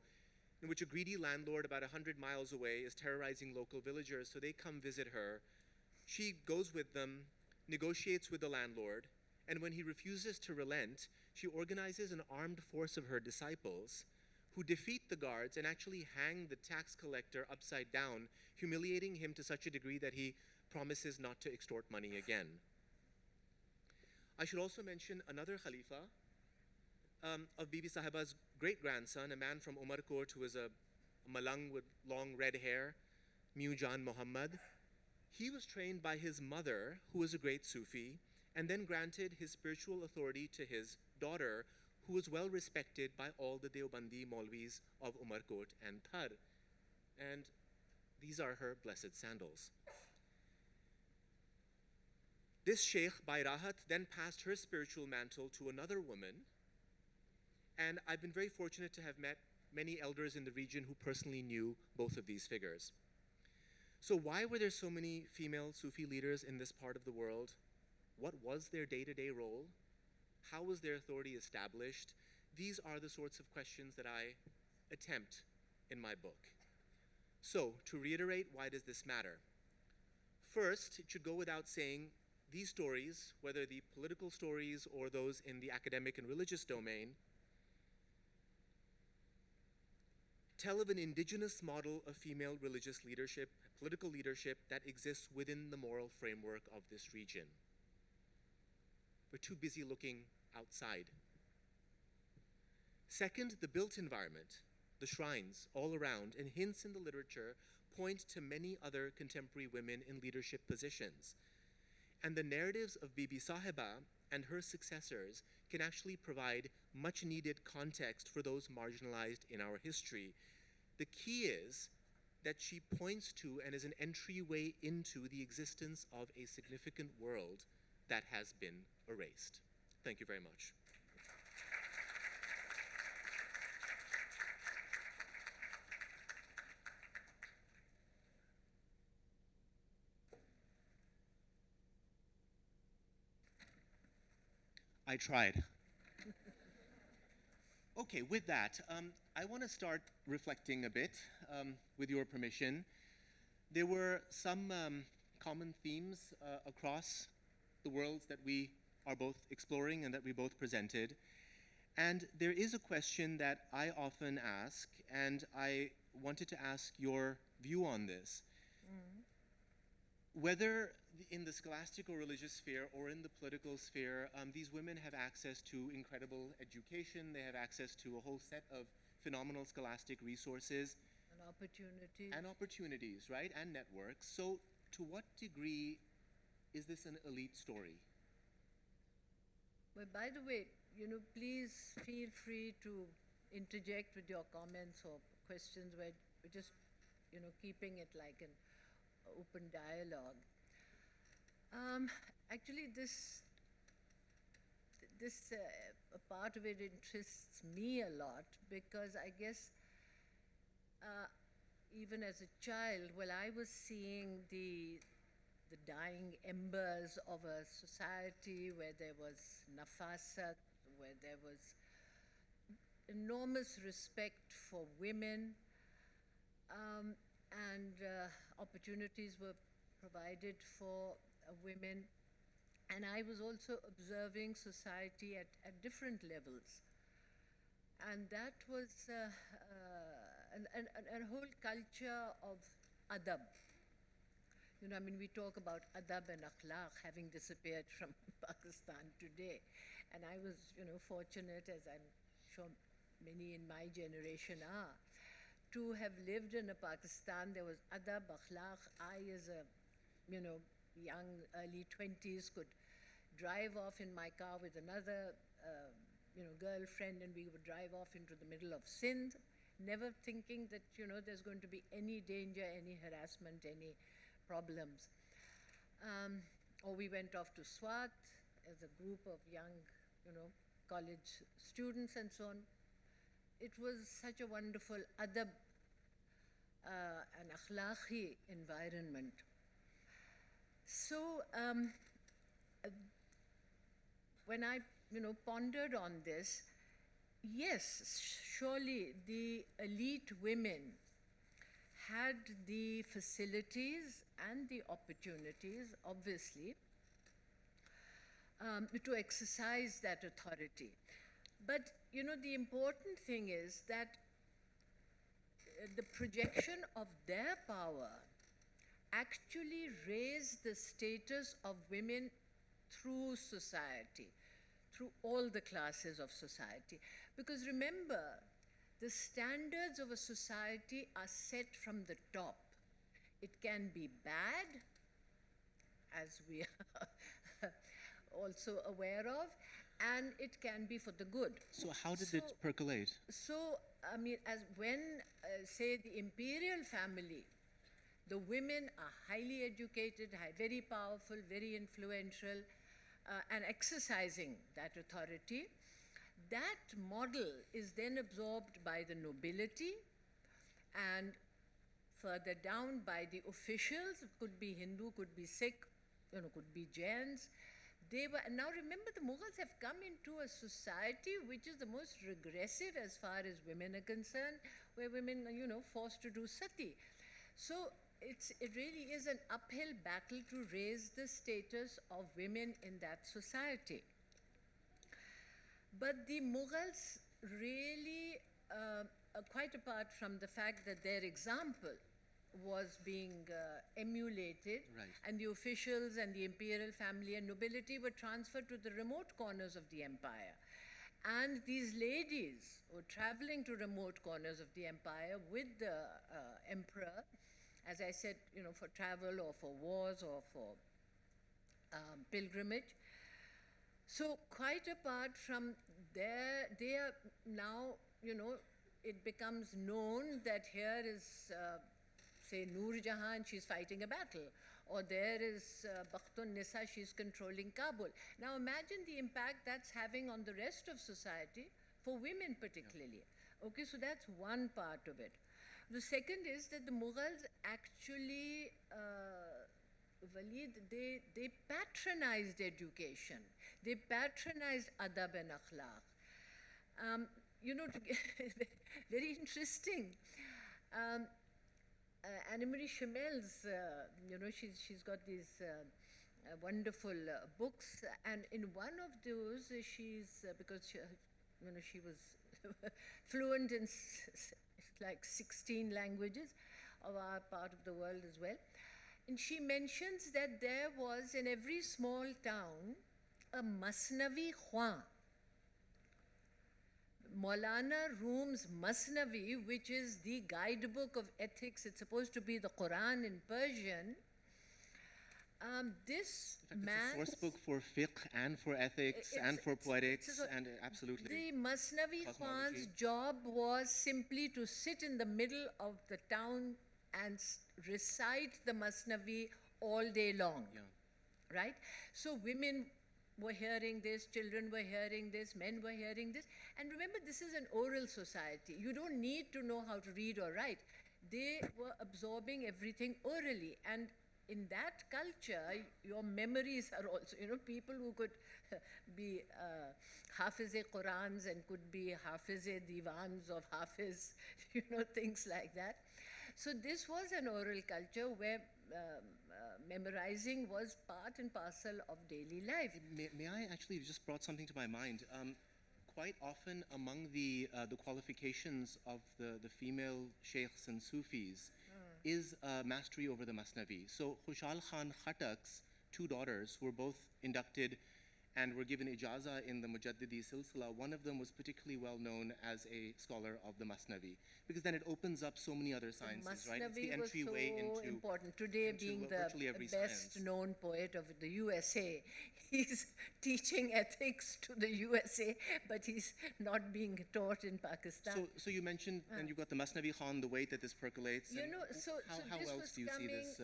C: in which a greedy landlord about 100 miles away is terrorizing local villagers, so they come visit her. She goes with them, negotiates with the landlord, and when he refuses to relent, she organizes an armed force of her disciples who defeat the guards and actually hang the tax collector upside down, humiliating him to such a degree that he promises not to extort money again. I should also mention another Khalifa of Bibi Sahiba's great-grandson, a man from Umarkot who was a Malang with long red hair, Mujan Muhammad. He was trained by his mother, who was a great Sufi, and then granted his spiritual authority to his daughter, who was well respected by all the Deobandi Maulvis of Umarkot and Thar. And these are her blessed sandals. This Sheikh Bairahat then passed her spiritual mantle to another woman, and I've been very fortunate to have met many elders in the region who personally knew both of these figures. So why were there so many female Sufi leaders in this part of the world? What was their day-to-day role? How was their authority established? These are the sorts of questions that I attempt in my book. So, to reiterate, why does this matter? First, it should go without saying, these stories, whether the political stories or those in the academic and religious domain, tell of an indigenous model of female religious leadership, political leadership that exists within the moral framework of this region. We're too busy looking outside. Second, the built environment, the shrines all around, and hints in the literature point to many other contemporary women in leadership positions. And the narratives of Bibi Sahiba and her successors can actually provide much needed context for those marginalized in our history. The key is that she points to and is an entryway into the existence of a significant world that has been erased. Thank you very much. I tried. Okay, with that, I want to start reflecting a bit, with your permission. There were some common themes across the worlds that we are both exploring and that we both presented. And there is a question that I often ask, and I wanted to ask your view on this. Whether in the scholastic or religious sphere or in the political sphere, these women have access to incredible education, they have access to a whole set of phenomenal scholastic resources.
B: And opportunities.
C: And opportunities, right? And networks. So to what degree is this an elite story?
B: Well, by the way, please feel free to interject with your comments or questions. We're just, keeping it like an open dialogue. Actually, this a part of it interests me a lot because I guess even as a child, while I was seeing the dying embers of a society where there was nafasat, where there was enormous respect for women, and opportunities were provided for women. And I was also observing society at different levels. And that was a whole culture of adab. You know, I mean, we talk about adab and akhlaq having disappeared from Pakistan today. And I was, you know, fortunate, as I'm sure many in my generation are, to have lived in a Pakistan. There was adab, akhlaq. I, as a, you know, young, early 20s, could drive off in my car with another, you know, girlfriend, and we would drive off into the middle of Sindh, never thinking that, you know, there's going to be any danger, any harassment, any problems. Or we went off to Swat as a group of young, you know, college students and so on. It was such a wonderful adab and akhlaqi environment. So when I, you know, pondered on this, yes, surely the elite women had the facilities and the opportunities, obviously, to exercise that authority. But, you know, the important thing is that the projection of their power actually raised the status of women through society, through all the classes of society. Because remember, the standards of a society are set from the top. It can be bad, as we are also aware of, and it can be for the good.
C: So how did it percolate?
B: So, I mean, as when, say, the imperial family, the women are highly educated, very powerful, very influential, and exercising that authority, that model is then absorbed by the nobility and further down by the officials. It could be Hindu, could be Sikh, you know, could be Jains. They were, now remember, the Mughals have come into a society which is the most regressive as far as women are concerned, where women are, you know, forced to do sati. So it really is an uphill battle to raise the status of women in that society. But the Mughals really, quite apart from the fact that their example was being emulated,
C: Right.
B: and the officials and the imperial family and nobility were transferred to the remote corners of the empire. And these ladies were traveling to remote corners of the empire with the emperor, as I said, you know, for travel or for wars or for pilgrimage. So quite apart from there, they are now, you know, it becomes known that here is, say, Noor Jahan, she's fighting a battle. Or there is Bakhtun Nisa, she's controlling Kabul. Now imagine the impact that's having on the rest of society, for women particularly. Yeah. Okay, so that's one part of it. The second is that the Mughals actually, Waleed, they patronized education. They patronized adab and akhlaq. You know, very interesting. Annemarie Schimmel's, you know, she's got these wonderful books, and in one of those, she's, because she, you know, she was fluent in like 16 languages of our part of the world as well. And she mentions that there was in every small town a Masnavi Khwan. Maulana Rum's Masnavi, which is the guidebook of ethics, it's supposed to be the Quran in Persian. This man...
C: It's a source book for fiqh and for ethics and for poetics and absolutely.
B: The Masnavi Khwan's job was simply to sit in the middle of the town and recite the Masnavi all day long. Yeah. Right? So women were hearing this, children were hearing this, men were hearing this. And remember, this is an oral society. You don't need to know how to read or write. They were absorbing everything orally. And in that culture, your memories are also, people who could be Hafiz-e Qurans and could be Hafiz-e Divans of Hafiz, things like that. So this was an oral culture where memorizing was part and parcel of daily life.
C: May I actually just brought something to my mind? Quite often among the qualifications of the female sheikhs and Sufis is mastery over the Masnavi. So Khushal Khan Khatak's two daughters were both inducted and were given ijaza in the Mujaddidi silsila. One of them was particularly well known as a scholar of the Masnavi, because then it opens up so many other sciences, right? It's the entryway
B: was so
C: into
B: important. Today,
C: into
B: being
C: virtually
B: the
C: every
B: best
C: science.
B: known poet of the USA, he's teaching ethics to the USA, but he's not being taught in Pakistan.
C: So you mentioned, and you've got the Masnavi Khan, the way that this percolates.
B: You
C: and
B: know, so
C: how
B: this
C: else
B: was
C: do you see
B: coming
C: this?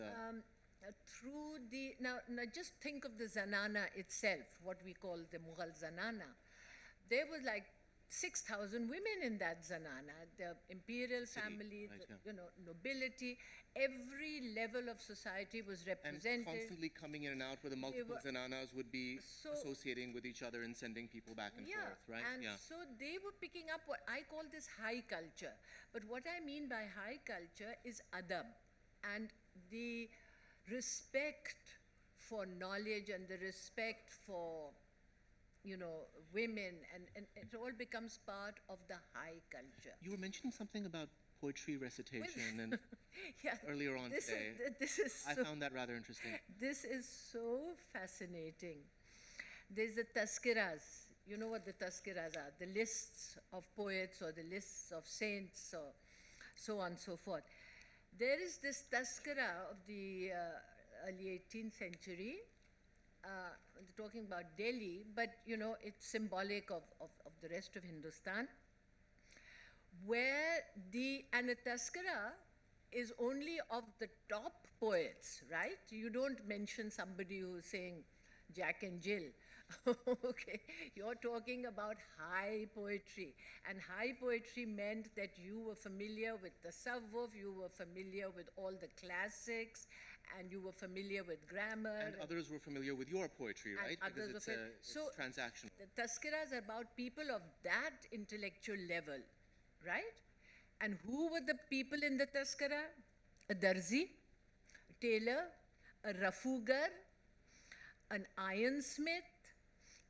B: through the, now just think of the zanana itself, what we call the Mughal zanana. There was like 6,000 women in that zanana, the imperial family,
C: right,
B: the, nobility, every level of society was
C: And
B: represented.
C: constantly coming in and out, where the multiple
B: were-
C: zananas would be
B: So-
C: associating with each other and sending people back and forth, right?
B: And so they were picking up what I call this high culture. But what I mean by high culture is adab, and the respect for knowledge and the respect for, women, and it all becomes part of the high culture.
C: You were mentioning something about poetry recitation and
B: Yeah,
C: earlier on
B: this
C: today.
B: this is
C: I
B: so,
C: found that rather interesting.
B: this is so fascinating. There's the tazkiras. You know what the tazkiras are? The lists of poets or the lists of saints or so on and so forth. There is this tazkira of the early 18th century, talking about Delhi, but it's symbolic of the rest of Hindustan, where and a tazkira is only of the top poets, right? You don't mention somebody who's saying Jack and Jill. Okay, you're talking about high poetry, and high poetry meant that you were familiar with tasawwuf, you were familiar with all the classics, and you were familiar with grammar.
C: And others were familiar with your poetry,
B: And
C: right?
B: others
C: Because
B: were
C: it's
B: so
C: transactional.
B: the tazkiras are about people of that intellectual level, right? And who were the people in the tazkira? A darzi, a tailor, a rafugar, an ironsmith,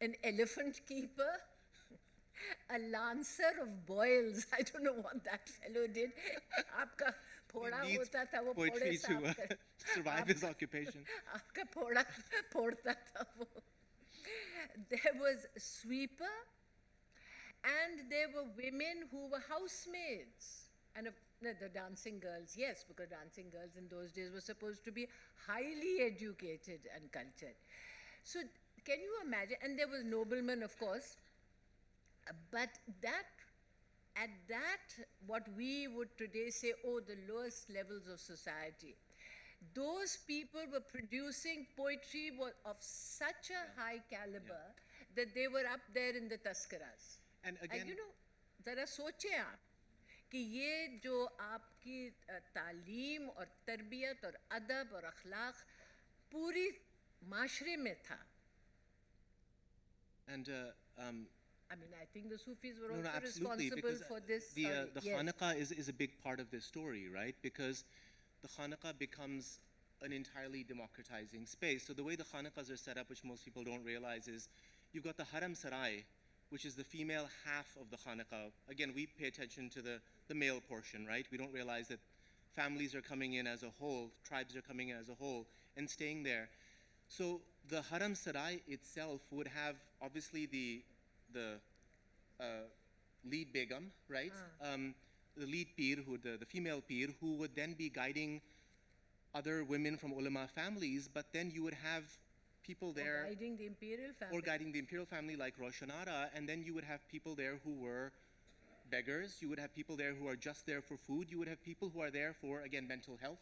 B: an elephant keeper, a lancer of boils. I don't know what that fellow did. Aapka phoda
C: He needs
B: hota tha, wo
C: poetry
B: phode
C: to
B: saaf kar-
C: survive his occupation.
B: Aapka phoda phodta tha wo. There was a sweeper, and there were women who were housemaids. And the dancing girls, yes, because dancing girls in those days were supposed to be highly educated and cultured. So can you imagine? And there was noblemen, of course. But at that, what we would today say, the lowest levels of society, those people were producing poetry of such a high caliber that they were up there in the tazkiras.
C: And again,
B: ज़रा सोचें आप कि ये जो आपकी तालीम और तरबियत और अदब और अखलाक पूरी माशरे में था.
C: and
B: I mean, I think the Sufis were
C: no,
B: also
C: absolutely,
B: responsible
C: because
B: for this.
C: the
B: Yes.
C: Khanaqah is a big part of this story, right? Because the Khanaqah becomes an entirely democratizing space. So the way the Khanaqahs are set up, which most people don't realize, is you've got the Haram Sarai, which is the female half of the Khanaqah. Again, we pay attention to the male portion, right? We don't realize that families are coming in as a whole, tribes are coming in as a whole, and staying there. So the Haram Sarai itself would have obviously the lead begum, right? The lead pir, the female pir, who would then be guiding other women from ulama families, but then you would have people there,
B: Or guiding the imperial family.
C: or guiding the imperial family like Roshanara, and then you would have people there who were beggars, you would have people there who are just there for food, you would have people who are there for, again, mental health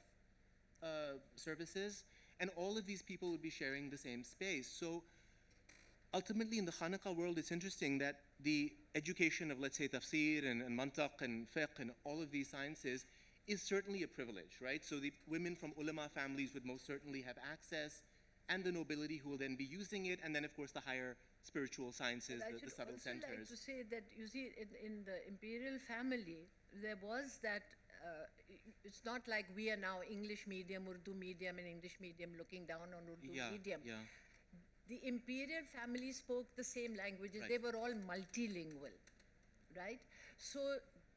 C: services, and all of these people would be sharing the same space. So ultimately in the Khanaqah world, it's interesting that the education of, let's say, tafsir and mantaq and fiqh and all of these sciences is certainly a privilege, right? So the women from ulama families would most certainly have access, and the nobility who will then be using it, and then of course the higher spiritual sciences, the subtle centers.
B: I should also like to say that, you see, in the imperial family, there was that, it's not like we are now English medium, Urdu medium, and English medium looking down on Urdu medium.
C: Yeah.
B: The imperial family spoke the same languages.
C: Right.
B: They were all multilingual, right? So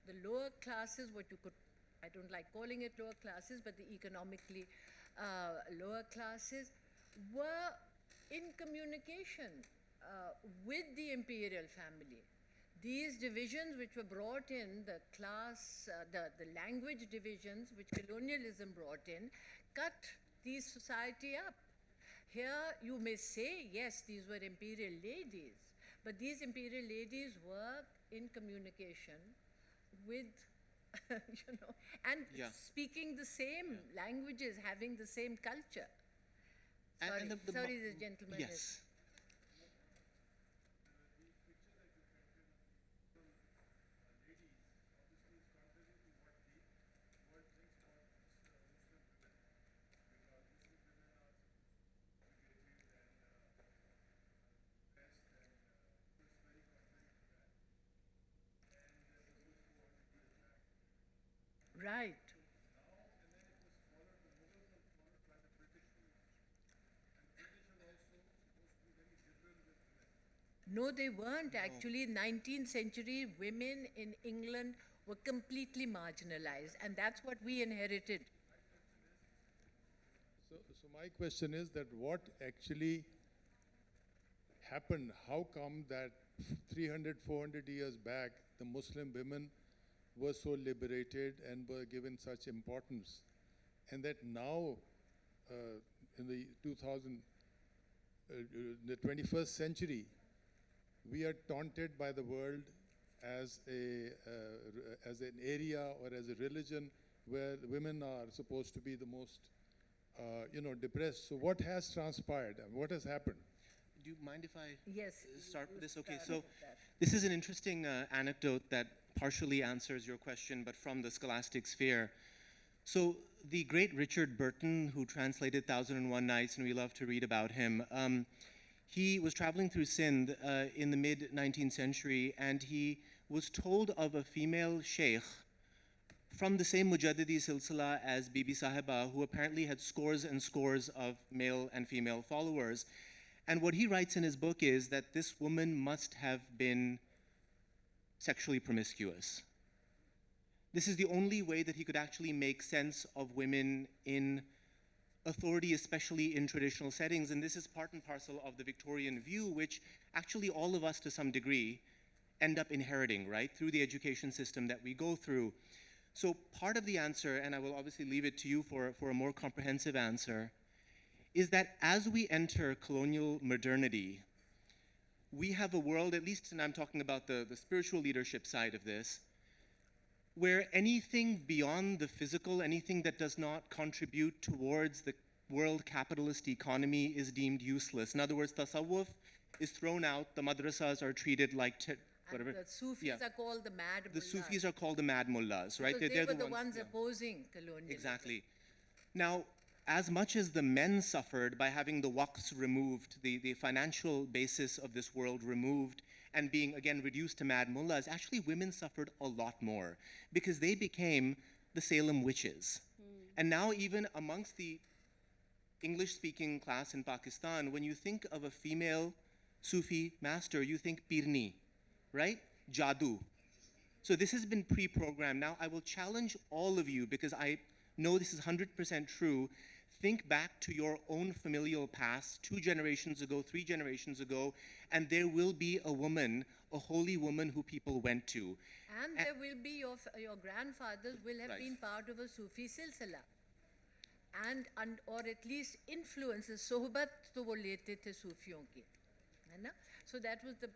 B: the lower classes, what you could, I don't like calling it lower classes, but the economically lower classes were in communication with the imperial family. These divisions which were brought in, the class, the language divisions which colonialism brought in, cut the society up. Here you may say, yes, these were imperial ladies, but these imperial ladies were in communication with, you know, and speaking the same languages, having the same culture. Sorry, sorry, the gentleman.
C: Yes.
B: Right. No, they weren't actually. 19th century women in England were completely marginalized, and that's what we inherited.
D: So my question is that what actually happened? How come that 300, 400 years back, the Muslim women were so liberated and were given such importance, and that now, in the the 21st century, we are taunted by the world as as an area or as a religion where the women are supposed to be the most, depressed. So what has transpired? What has happened?
C: Do you mind if I
B: Yes.
C: start with this? Okay,
B: start
C: so
B: with that.
C: this is an interesting anecdote that partially answers your question, but from the scholastic sphere. So the great Richard Burton, who translated Thousand and One Nights, and we love to read about him, he was traveling through Sindh in the mid-19th century, and he was told of a female sheikh from the same Mujaddidi silsila as Bibi Sahiba, who apparently had scores and scores of male and female followers. And what he writes in his book is that this woman must have been sexually promiscuous. This is the only way that he could actually make sense of women in authority, especially in traditional settings. And this is part and parcel of the Victorian view, which actually all of us to some degree end up inheriting, right, through the education system that we go through. So part of the answer, and I will obviously leave it to you for a more comprehensive answer, is that as we enter colonial modernity, we have a world, at least, and I'm talking about the spiritual leadership side of this, where anything beyond the physical, anything that does not contribute towards the world capitalist economy is deemed useless. In other words, tasawwuf is thrown out, the madrasas are treated like whatever.
B: And the Sufis are called the mad
C: The
B: mullahs.
C: Sufis are called the mad mullahs, right?
B: Because they were the ones
C: yeah.
B: opposing colonialism.
C: Exactly. Now, as much as the men suffered by having the waqfs removed, the financial basis of this world removed, and being, again, reduced to mad mullahs, actually women suffered a lot more because they became the Salem witches. And now even amongst the English-speaking class in Pakistan, when you think of a female Sufi master, you think Pirni, right? Jadoo. So this has been pre-programmed. Now I will challenge all of you, because I know this is 100% true. Think back to your own familial past, 2 generations ago, 3 generations ago, and there will be a woman, a holy woman who people went to.
B: And there will be your grandfathers will have
C: Right.
B: been part of a Sufi silsila. And or at least influences, sohbat to wo lete the Sufiyon ki. है ना? So that was the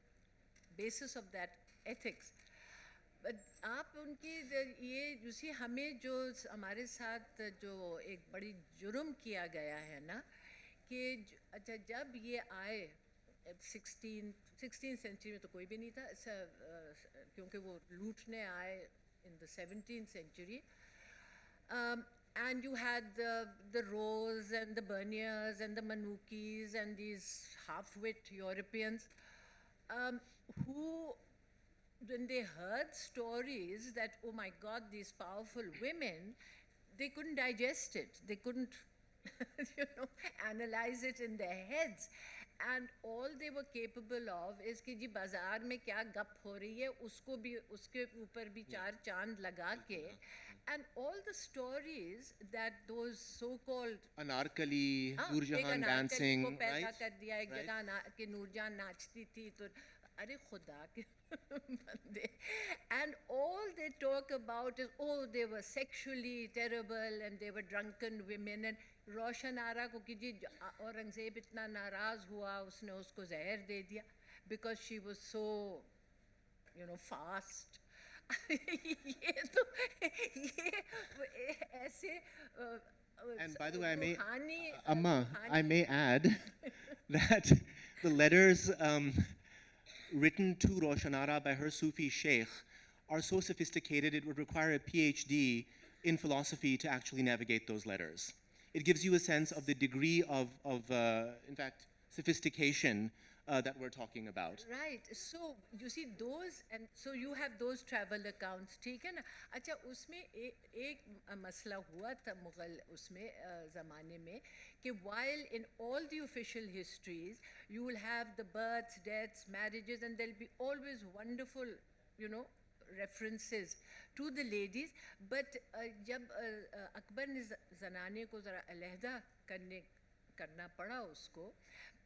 B: basis of that ethics. But आप उनकी ये you see हमें जो हमारे साथ जो एक बड़ी जुर्म किया गया है ना कि अच्छा जब ये आए 16th century में तो कोई भी नहीं था ऐसा क्योंकि वो लूटने आए in the 17th century And you had the Rose and the Berniers and the Manukis and these half-wit Europeans who, when they heard stories that, oh my God, these powerful women, they couldn't digest it. They couldn't, analyze it in their heads. And all they were capable of is कि जी बाजार में क्या गप हो रही है उसको भी उसके ऊपर भी चार चांद लगा के and all the stories that those so-called
C: Anarkali,
B: हाँ,
C: Nurjahan
B: एक
C: dancing,
B: अनारकली को पैदा
C: right?
B: कर दिया एक
C: Right.
B: जगह कि नूरजहान नाचती थी तो अरे खुदा के बंदे and all they talk about is oh they were sexually terrible and they were drunken women and रोशन आरा को कि जी औरंगजेब इतना नाराज हुआ उसने उसको जहर दे दिया because she was so fast ये तो ये ऐसे
C: And by the way,
B: रूहानी
C: Amma, I may add that the letters written to Roshanara by her Sufi sheikh are so sophisticated it would require a PhD in philosophy to actually navigate those letters. It gives you a sense of the degree of in fact, sophistication that we're talking about.
B: Right. So you see those, and so you have those travel accounts. ठीक है ना? अच्छा उसमें एक मसला हुआ था मुगल उसमें ज़माने में कि while in all the official histories you will have the births, deaths, marriages, and there'll be always wonderful, references to the ladies. But जब अकबर ने ज़नाने को ज़रा अलहदा करना पड़ा उसको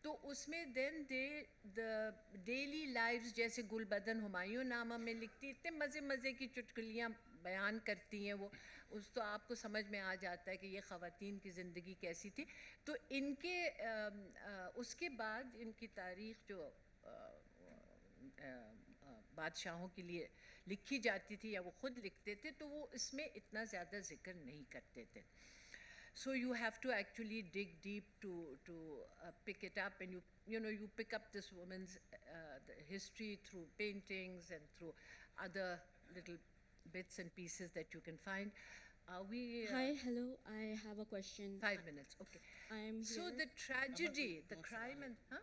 B: तो उसमें then the daily lives जैसे गुलबदन हुमायूं नामा में लिखती इतने मज़े मज़े की चुटकुलियाँ बयान करती हैं वो उस तो आपको समझ में आ जाता है कि ये ख़वातीन की ज़िंदगी कैसी थी तो इनके उसके बाद इनकी तारीख़ जो बादशाहों के लिए लिखी जाती थी या वो ख़ुद लिखते थे तो वो इसमें इतना ज़्यादा ज़िक्र नहीं करते थे. So you have to actually dig deep to pick it up, and you pick up this woman's the history through paintings and through other little bits and pieces that you can find. We
E: Hi, hello. I have a question.
B: 5 minutes, okay.
E: I'm here.
B: So the tragedy, the crime, and
E: Hi.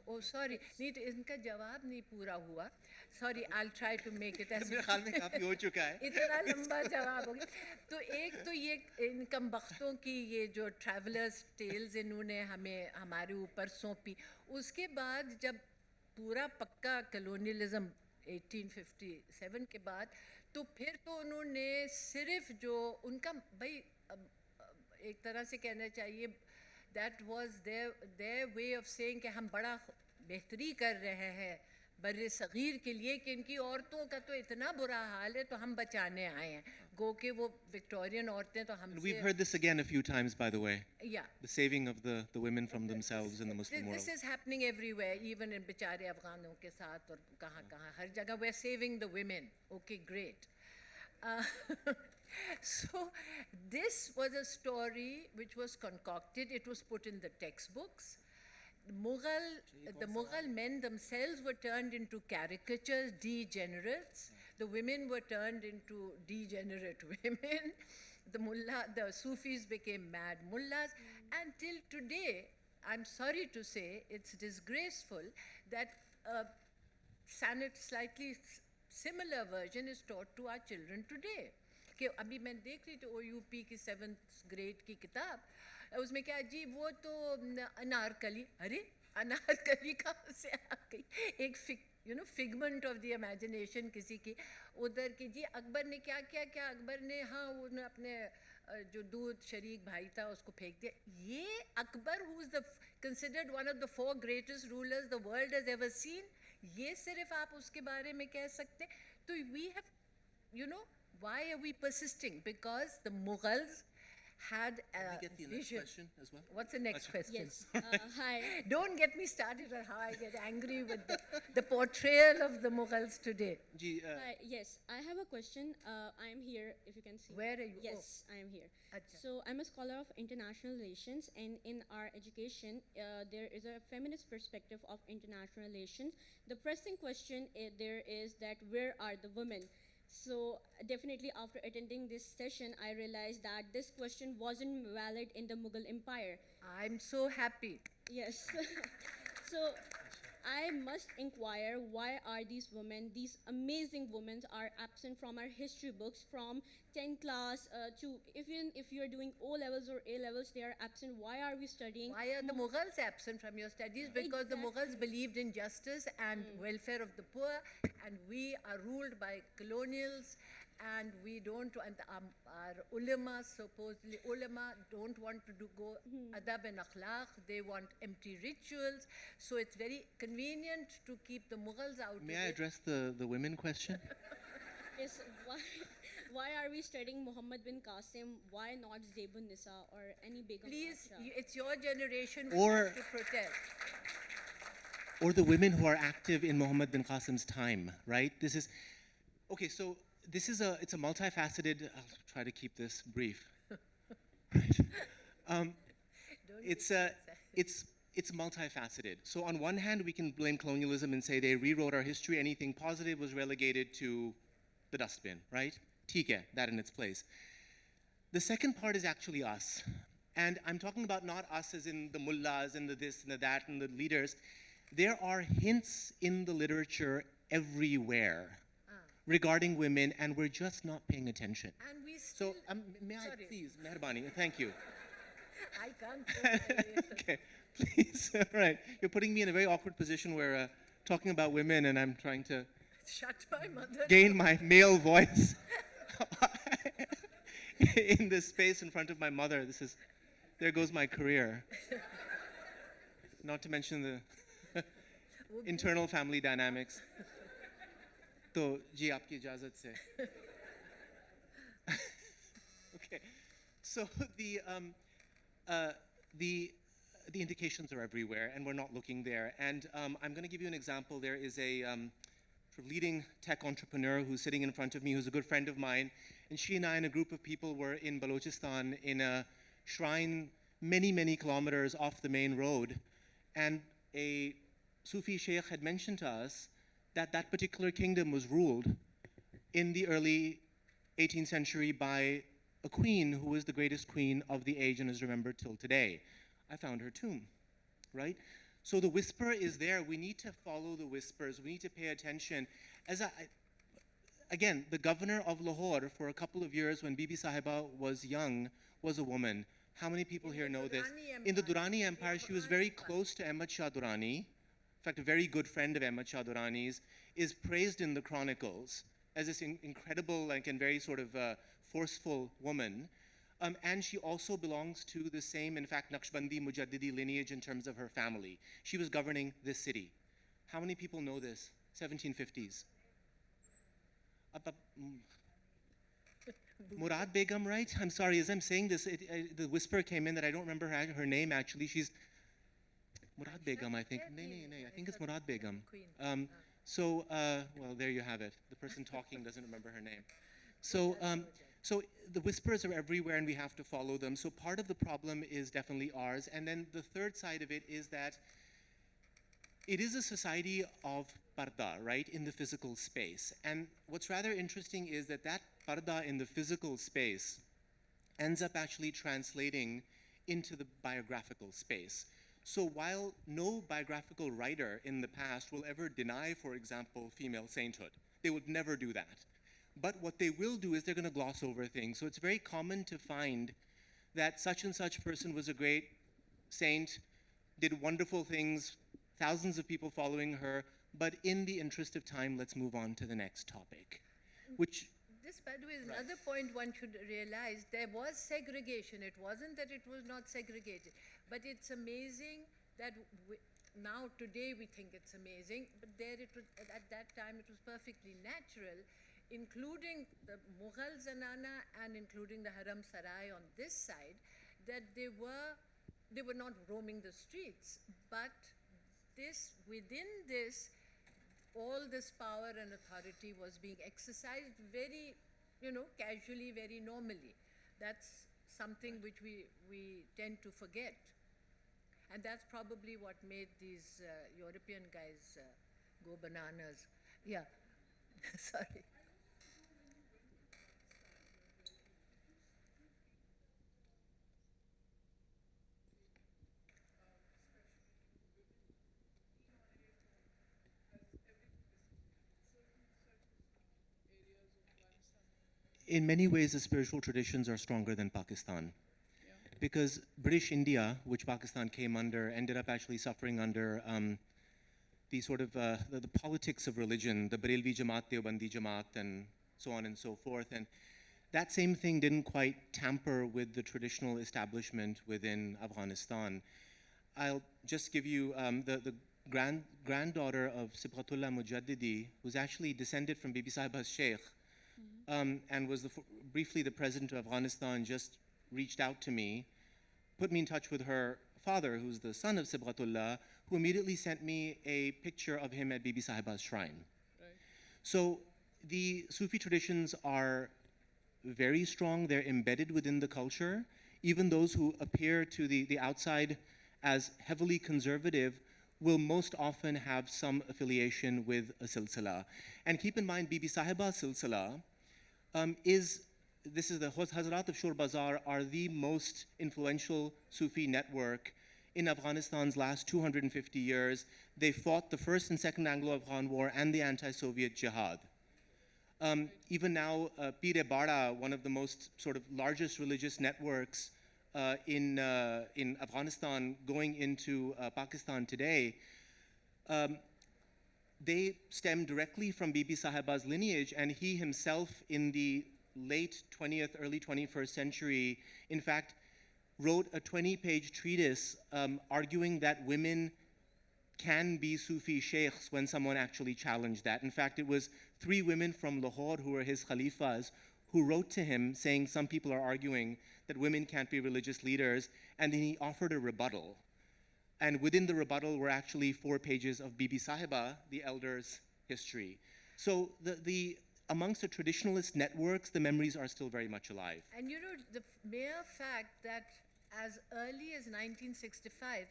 B: oh, sorry. नहीं तो इनका जवाब नहीं पूरा हुआ. Sorry, I'll try to make it as.
C: मेरे ख्याल में काफी हो चुका है.
B: इतना लंबा जवाब हो गया. तो एक तो ये इन कमबख्तों की ये जो ट्रैवलर्स टेल्स इन्होंने हमारे ऊपर सौंपी उसके बाद जब पूरा पक्का कलोनियलिज्म 1857 के बाद तो फिर तो उन्होंने सिर्फ जो उनका भाई एक तरह से कहना चाहिए that was their way of saying कि हम बड़ा बेहतरी कर रहे हैं बर्रे सग़ीर के लिए कि इनकी औरतों का तो इतना बुरा हाल है तो हम बचाने आए हैं गो के वो विक्टोरियन औरतें तो हमसे
C: We've heard this again a few times, by the way.
B: Yeah.
C: The saving of the women from themselves in the Muslim world.
B: This is happening everywhere, even in बेचारे अफ़गानों के साथ और कहाँ हर जगह we're saving the women. Okay, great. So this was a story which was concocted. It was put in the textbooks. The Mughal men themselves were turned into caricatures, degenerates. The women were turned into degenerate women. The Sufis became mad mullahs. And till today, I'm sorry to say, it's disgraceful that a slightly similar version is taught to our children today. कि अभी मैं देख रही थी OUP की 7th grade की किताब उसमें क्या जी वो तो अनारकली अरे अनारकली कहाँ से आ गई एक figment of the imagination किसी की उधर की जी अकबर ने क्या किया क्या अकबर ने हाँ उन्होंने अपने जो दूध शरीक भाई था उसको फेंक दिया ये Akbar who is considered one of the 4 greatest rulers the world has ever seen ये सिर्फ आप उसके बारे में कह सकते तो we have why are we persisting? Because the Mughals had a
C: Get the
B: vision.
C: next question as well.
B: What's the next question?
E: Yes. Hi.
B: Don't get me started on how I get angry with the portrayal of the Mughals today.
C: Ji,
E: Hi. Yes, I have a question. I'm here, if you can see.
B: Where are you?
E: Yes, I am here.
B: Acha.
E: So I'm a scholar of international relations, and in our education, there is a feminist perspective of international relations. The pressing question there is that where are the women? So definitely after attending this session, I realized that this question wasn't valid in the Mughal Empire.
B: I'm so happy.
E: Yes. So I must inquire why are these women, these amazing women, are absent from our history books from 10th class to even if you're doing O levels or A levels, they are absent. Why are we studying?
B: Why are the Mughals absent from your studies? Because the Mughals believed in justice and welfare of the poor, and we are ruled by colonials, and we don't, and our ulama, supposedly ulama, don't want to go adab and akhlaq, they want empty rituals, so it's very convenient to keep the Mughals out
C: May
B: of
C: I
B: it.
C: address the women question?
E: Yes, why are we studying Muhammad bin Qasim? Why not Zebun Nisa or any Begum?
B: Please,
E: Asra?
B: it's your generation we
C: Or-
B: have to protect.
C: Or the women who are active in Muhammad bin Qasim's time, right? This is, okay, so this is it's a multifaceted, I'll try to keep this brief. Right. It's multifaceted. So on one hand, we can blame colonialism and say they rewrote our history. Anything positive was relegated to the dustbin, right? Theek hai, that in its place. The second part is actually us. And I'm talking about not us as in the mullahs and the this and the that and the leaders. There are hints in the literature everywhere regarding women, and we're just not paying attention.
B: And we still,
C: So, may I
B: sorry.
C: please, Mehrbani, thank you.
B: I can't go my
C: Okay, please, all right. You're putting me in a very awkward position where talking about women and I'm trying to
B: shut my mother.
C: gain my male voice in this space in front of my mother. There goes my career. Not to mention the internal family dynamics. तो जी आपकी इजाज़त से. Okay, so the indications are everywhere, and we're not looking there. And I'm going to give you an example. There is a sort of leading tech entrepreneur who's sitting in front of me, who's a good friend of mine, and she and I and a group of people were in Balochistan in a shrine many, many kilometers off the main road, and a Sufi sheikh had mentioned to us that that particular kingdom was ruled in the early 18th century by a queen who was the greatest queen of the age and is remembered till today. I found her tomb, right? So the whisper is there. We need to follow the whispers. We need to pay attention. Again, the governor of Lahore for a couple of years when Bibi Sahiba was young was a woman. How many people here know this? In the Durrani Empire, she was very close to Ahmad Shah Durrani. In fact, a very good friend of Ahmad Shah Durrani's, is praised in the chronicles as this incredible, and very sort of forceful woman. And she also belongs to the same, in fact, Naqshbandi Mujaddidi lineage in terms of her family. She was governing this city. How many people know this? 1750s. Murad Begum, right? I'm sorry, as I'm saying this, the whisper came in that I don't remember her name actually. She's Murad Begum, I think. No, I think it's Murad Begum. Well, there you have it. The person talking doesn't remember her name. So the whispers are everywhere and we have to follow them. So part of the problem is definitely ours. And then the third side of it is that it is a society of parda, right, in the physical space. And what's rather interesting is that parda in the physical space ends up actually translating into the biographical space. So while no biographical writer in the past will ever deny, for example, female sainthood, they would never do that. But what they will do is they're going to gloss over things. So it's very common to find that such and such person was a great saint, did wonderful things, thousands of people following her, but in the interest of time, let's move on to the next topic, which
B: This, by the way, is another point one should realize. There was segregation. It wasn't that it was not segregated. But it's amazing that now, today, we think it's amazing. But there it was, at that time, it was perfectly natural, including the Mughal Zanana and including the Haram Sarai on this side, that they were not roaming the streets. But within this, all this power and authority was being exercised very, casually, very normally. That's something which we tend to forget. And that's probably what made these European guys go bananas. Yeah, sorry.
C: in many ways, the spiritual traditions are stronger than Pakistan. Because British India, which Pakistan came under, ended up actually suffering under the sort of the politics of religion, the Barelvi Jamaat, Deobandi Jamaat, and so on and so forth. And that same thing didn't quite tamper with the traditional establishment within Afghanistan. I'll just give you the granddaughter of Sibghatullah Mujaddidi, who's actually descended from Bibi Sahiba's Sheikh, and was briefly the president of Afghanistan, just reached out to me, put me in touch with her father, who's the son of Sibghatullah, who immediately sent me a picture of him at Bibi Sahiba's shrine. Right. So the Sufi traditions are very strong. They're embedded within the culture. Even those who appear to the outside as heavily conservative will most often have some affiliation with a silsila. And keep in mind, Bibi Sahiba's silsila this is the Hazrat of Shur Bazar are the most influential Sufi network in Afghanistan's last 250 years. They fought the First and Second Anglo-Afghan War and the anti-Soviet jihad. Even now, Pir Bara, one of the most sort of largest religious networks in Afghanistan going into Pakistan today, they stem directly from Bibi Sahiba's lineage, and he himself in the late 20th, early 21st century, in fact, wrote a 20-page treatise arguing that women can be Sufi sheikhs when someone actually challenged that. In fact, it was 3 women from Lahore who were his khalifas who wrote to him saying some people are arguing that women can't be religious leaders, and then he offered a rebuttal. And within the rebuttal were actually 4 pages of Bibi Sahiba, the elder's history. So amongst the traditionalist networks, the memories are still very much alive.
B: And you know, the mere fact that as early as 1965,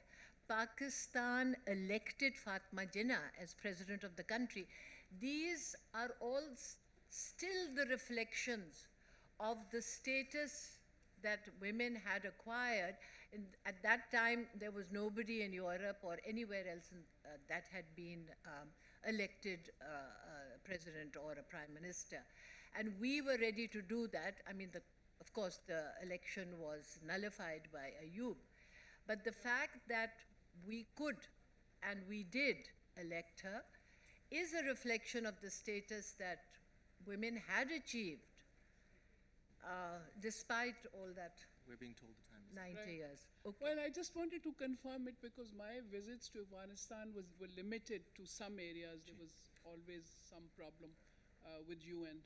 B: Pakistan elected Fatma Jinnah as president of the country, these are all still the reflections of the status that women had acquired. At that time, there was nobody in Europe or anywhere else that had been elected president or a prime minister. And we were ready to do that. I mean, of course, the election was nullified by Ayub. But the fact that we could and we did elect her is a reflection of the status that women had achieved despite all that.
C: We're being told the time is
B: 90
F: Right.
B: years. Okay.
F: Well, I just wanted to confirm it because my visits to Afghanistan were limited to some areas. There was always some problem with UN.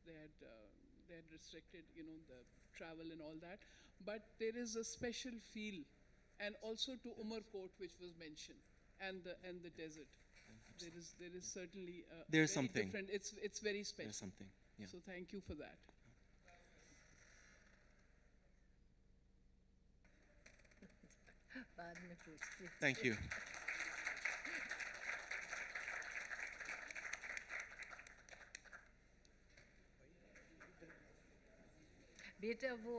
F: They had restricted, the travel and all that. But there is a special feel, and also to Umarkot, which was mentioned, and the desert. There is certainly
C: There's
F: very
C: something.
F: different. It's very special.
C: There's something. Yeah.
F: So thank you for that.
B: बाद में पूछती हूँ।
C: Thank you.
B: बेटा वो